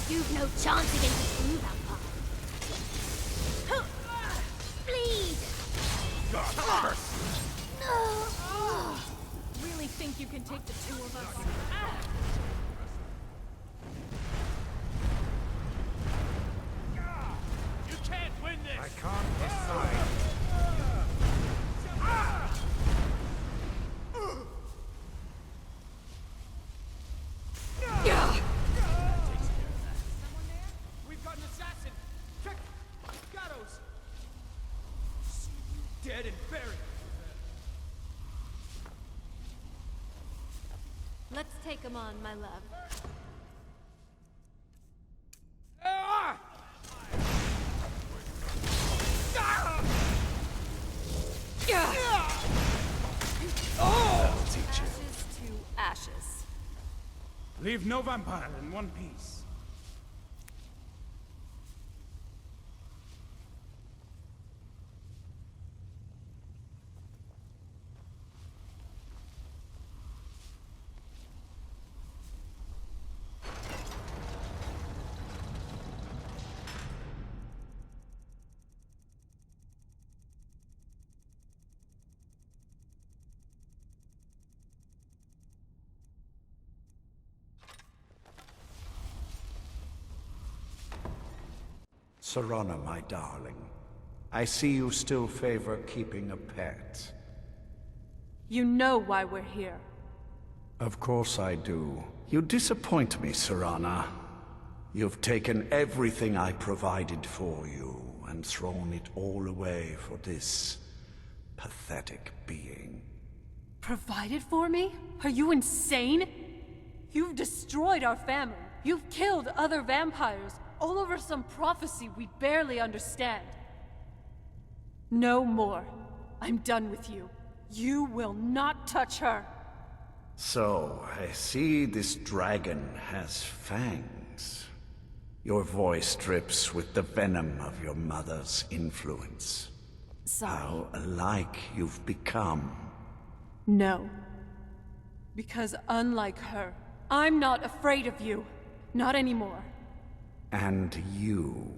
You've no chance against the blue vampire. Bleed! God take the two of us. You can't win this! I can't decide. We've got an assassin! Check! Gatos! See you dead and buried! Let's take him on, my love. Ashes to ashes. Leave no vampire in one piece. Serana, my darling, I see you still favor keeping a pet. You know why we're here. Of course I do. You disappoint me, Serana. You've taken everything I provided for you and thrown it all away for this pathetic being. Provided for me? Are you insane? You've destroyed our family. You've killed other vampires, all over some prophecy we barely understand. No more. I'm done with you. You will not touch her. So, I see this dragon has fangs. Your voice drips with the venom of your mother's influence. Sorry. How alike you've become. No. Because unlike her, I'm not afraid of you. Not anymore. And you.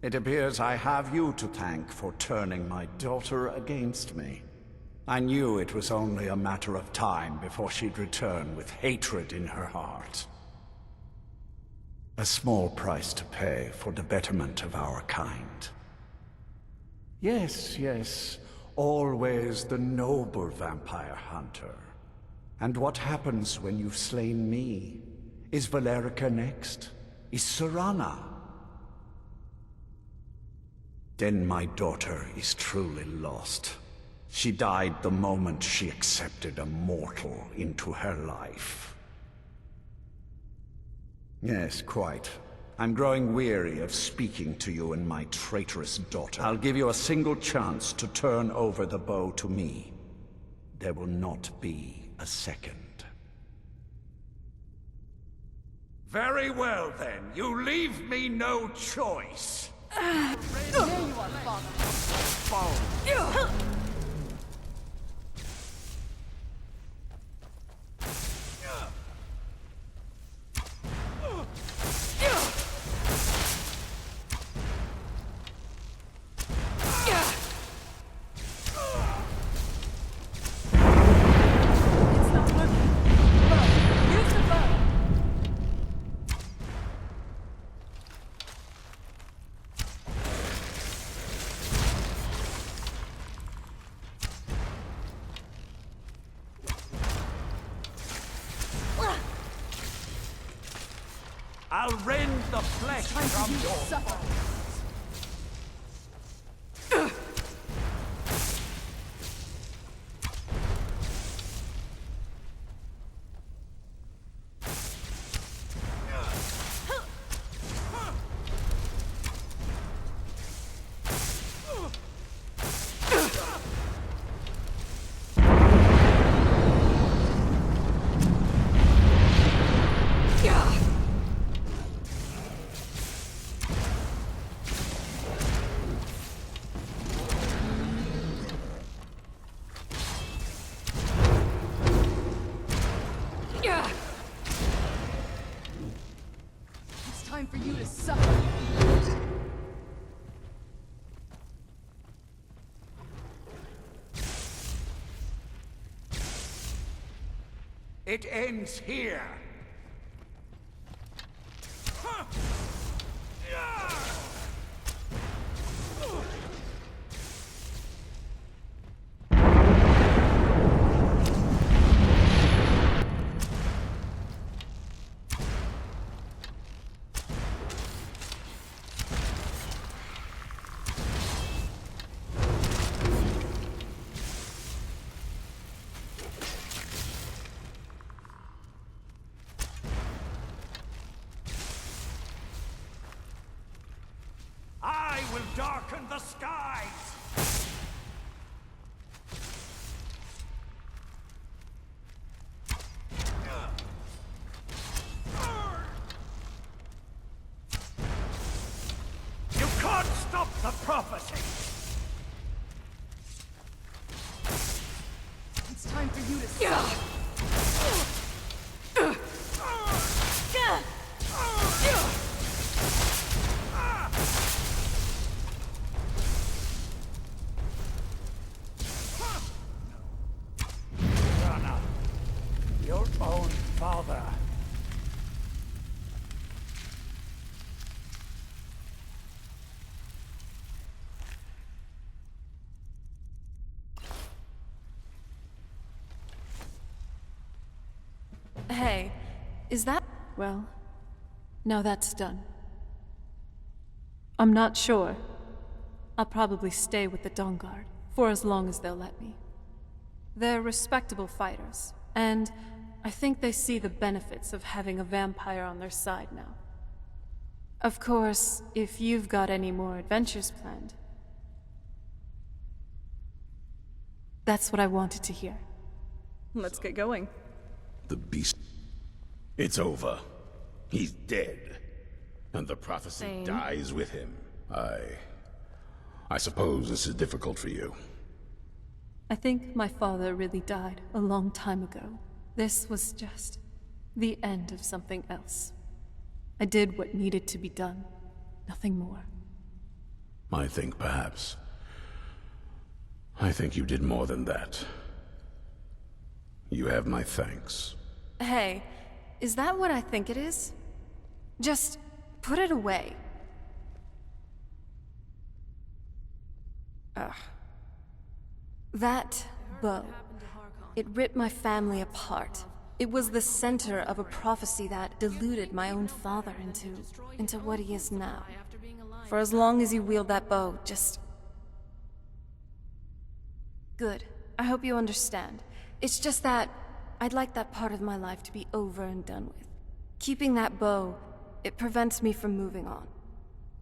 It appears I have you to thank for turning my daughter against me. I knew it was only a matter of time before she'd return with hatred in her heart. A small price to pay for the betterment of our kind. Yes, yes, always the noble vampire hunter. And what happens when you've slain me? Is Valerica next? Is Serana? Then my daughter is truly lost. She died the moment she accepted a mortal into her life. Yes, quite. I'm growing weary of speaking to you and my traitorous daughter. I'll give you a single chance to turn over the bow to me. There will not be a second. Very well, then. You leave me no choice. There you are, Father. I'll rend the flesh from your bones. It ends here. I will darken the skies! You can't stop the prophecy! It's time for you to stop. Rana, your own father. Hey, is that... Well, now that's done. I'm not sure. I'll probably stay with the Dawnguard for as long as they'll let me. They're respectable fighters, and I think they see the benefits of having a vampire on their side now. Of course, if you've got any more adventures planned. That's what I wanted to hear. Let's get going. The beast. It's over. He's dead. And the prophecy Same. dies with him. I suppose this is difficult for you. I think my father really died a long time ago. This was just the end of something else. I did what needed to be done. Nothing more. I think you did more than that. You have my thanks. Hey, is that what I think it is? Just put it away. Ugh. That bow. It ripped my family apart. It was the center of a prophecy that deluded my own father into what he is now. For as long as you wield that bow, just... Good. I hope you understand. It's just that I'd like that part of my life to be over and done with. Keeping that bow, it prevents me from moving on.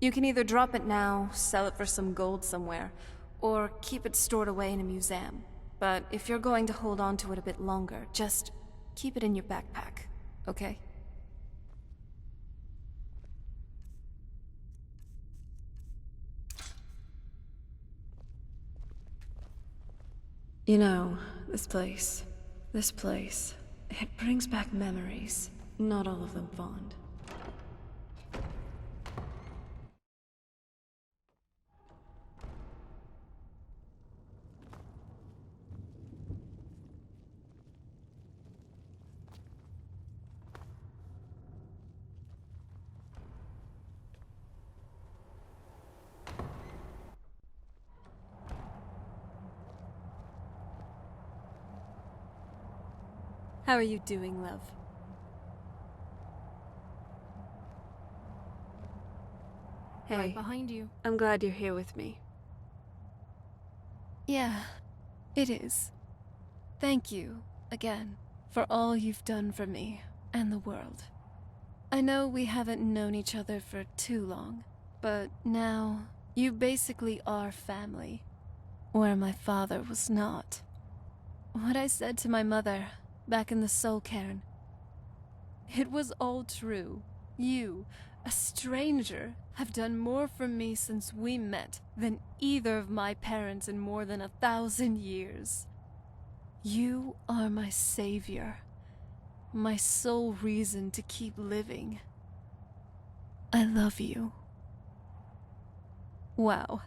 You can either drop it now, sell it for some gold somewhere, or keep it stored away in a museum. But if you're going to hold on to it a bit longer, just keep it in your backpack, okay? You know, this place, it brings back memories. Not all of them fond. How are you doing, love? Hey, Right behind you. I'm glad you're here with me. Yeah, it is. Thank you, again, for all you've done for me and the world. I know we haven't known each other for too long, but now you basically are family, where my father was not. What I said to my mother back in the Soul Cairn, it was all true. You, a stranger, have done more for me since we met than either of my parents in more than 1,000 years. You are my savior, my sole reason to keep living. I love you. Wow.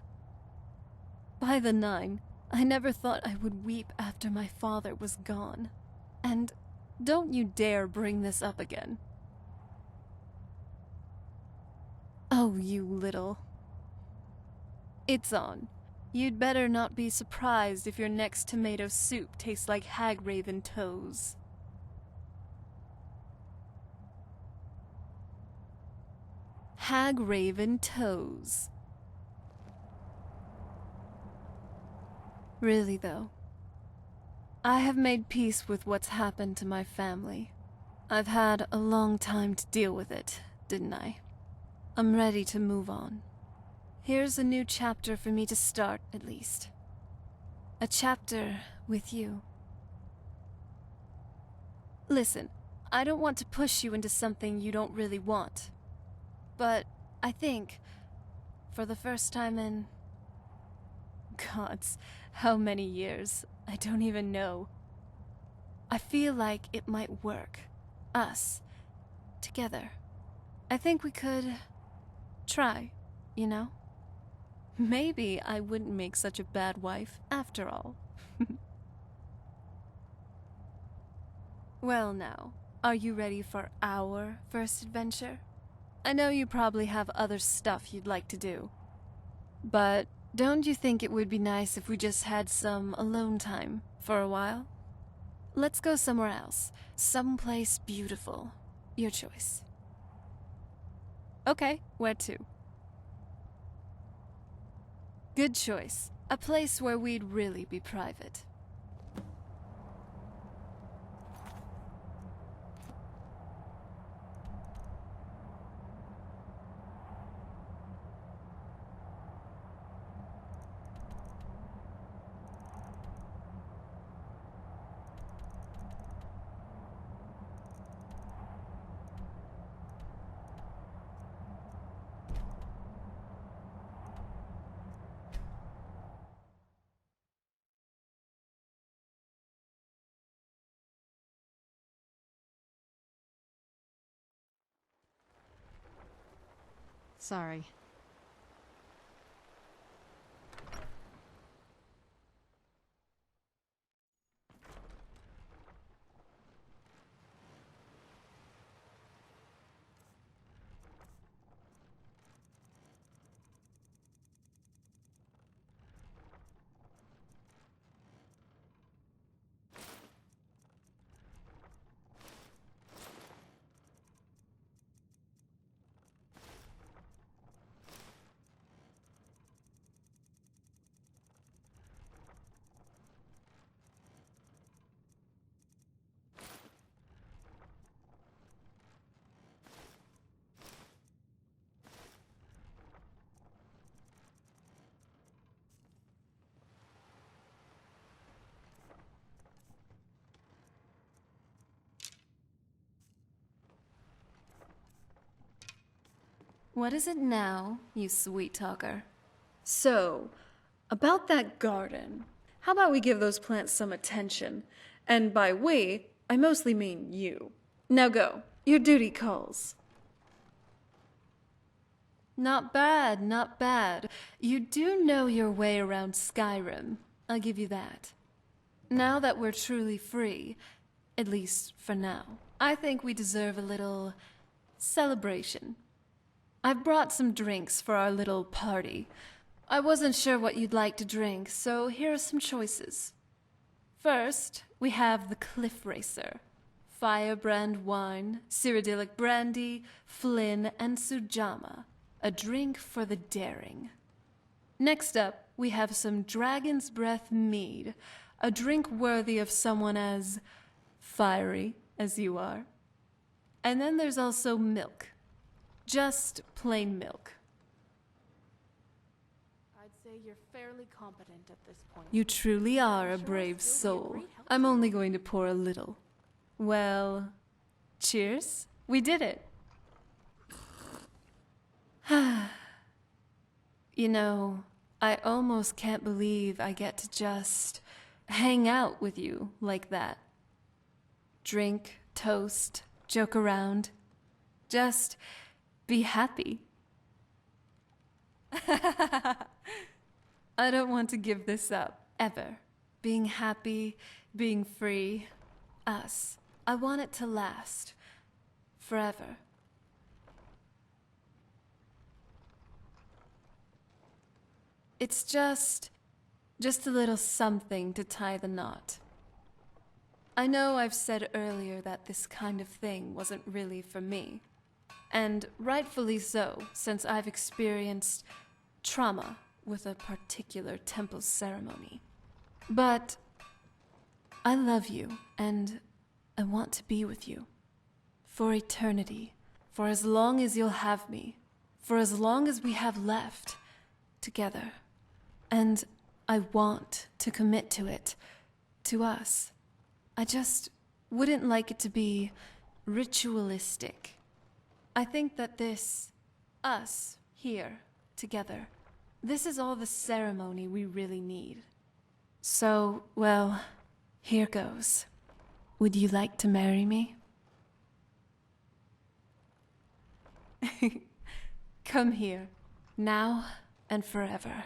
By the 9, I never thought I would weep after my father was gone. And Don't you dare bring this up again. Oh, you little... It's on. You'd better not be surprised if your next tomato soup tastes like hag-raven toes. Hag-raven toes. Really, though, I have made peace with what's happened to my family. I've had a long time to deal with it, didn't I? I'm ready to move on. Here's a new chapter for me to start, at least. A chapter with you. Listen, I don't want to push you into something you don't really want. But I think, for the first time in... Gods, how many years? I don't even know. I feel like it might work. Us. Together. I think we could... try, you know? Maybe I wouldn't make such a bad wife, after all. Well now, are you ready for our first adventure? I know you probably have other stuff you'd like to do. But don't you think it would be nice if we just had some alone time for a while? Let's go somewhere else. Someplace beautiful. Your choice. Okay, where to? Good choice. A place where we'd really be private. Sorry. What is it now, you sweet talker? So, about that garden. How about we give those plants some attention? And by we, I mostly mean you. Now go. Your duty calls. Not bad, not bad. You do know your way around Skyrim. I'll give you that. Now that we're truly free, at least for now, I think we deserve a little celebration. I've brought some drinks for our little party. I wasn't sure what you'd like to drink, so here are some choices. First, we have the Cliff Racer. Firebrand wine, Cyrodiilic brandy, Flynn, and Sujamma. A drink for the daring. Next up, we have some Dragon's Breath mead. A drink worthy of someone as fiery as you are. And then there's also milk. Just plain milk. I'd say you're fairly competent at this point. You truly are a brave soul. I'm only going to pour a little. Well, cheers. We did it. You know, I almost can't believe I get to just hang out with you like that. Drink, toast, joke around. Just be happy. I don't want to give this up, ever. Being happy, being free, us. I want it to last. Forever. It's just a little something to tie the knot. I know I've said earlier that this kind of thing wasn't really for me. And rightfully so, since I've experienced trauma with a particular temple ceremony. But I love you, and I want to be with you. For eternity. For as long as you'll have me. For as long as we have left. Together. And I want to commit to it. To us. I just wouldn't like it to be ritualistic. I think that this, us, here, together, this is all the ceremony we really need. So, well, here goes. Would you like to marry me? Come here, now and forever.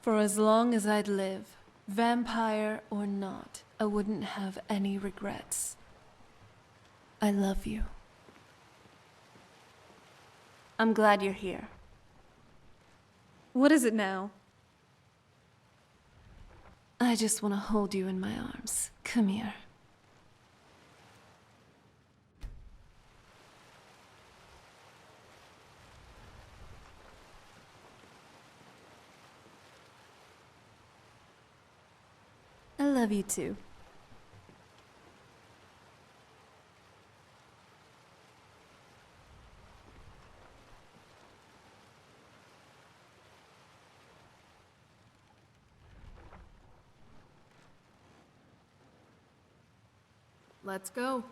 For as long as I'd live, vampire or not, I wouldn't have any regrets. I love you. I'm glad you're here. What is it now? I just want to hold you in my arms. Come here. I love you too. Let's go.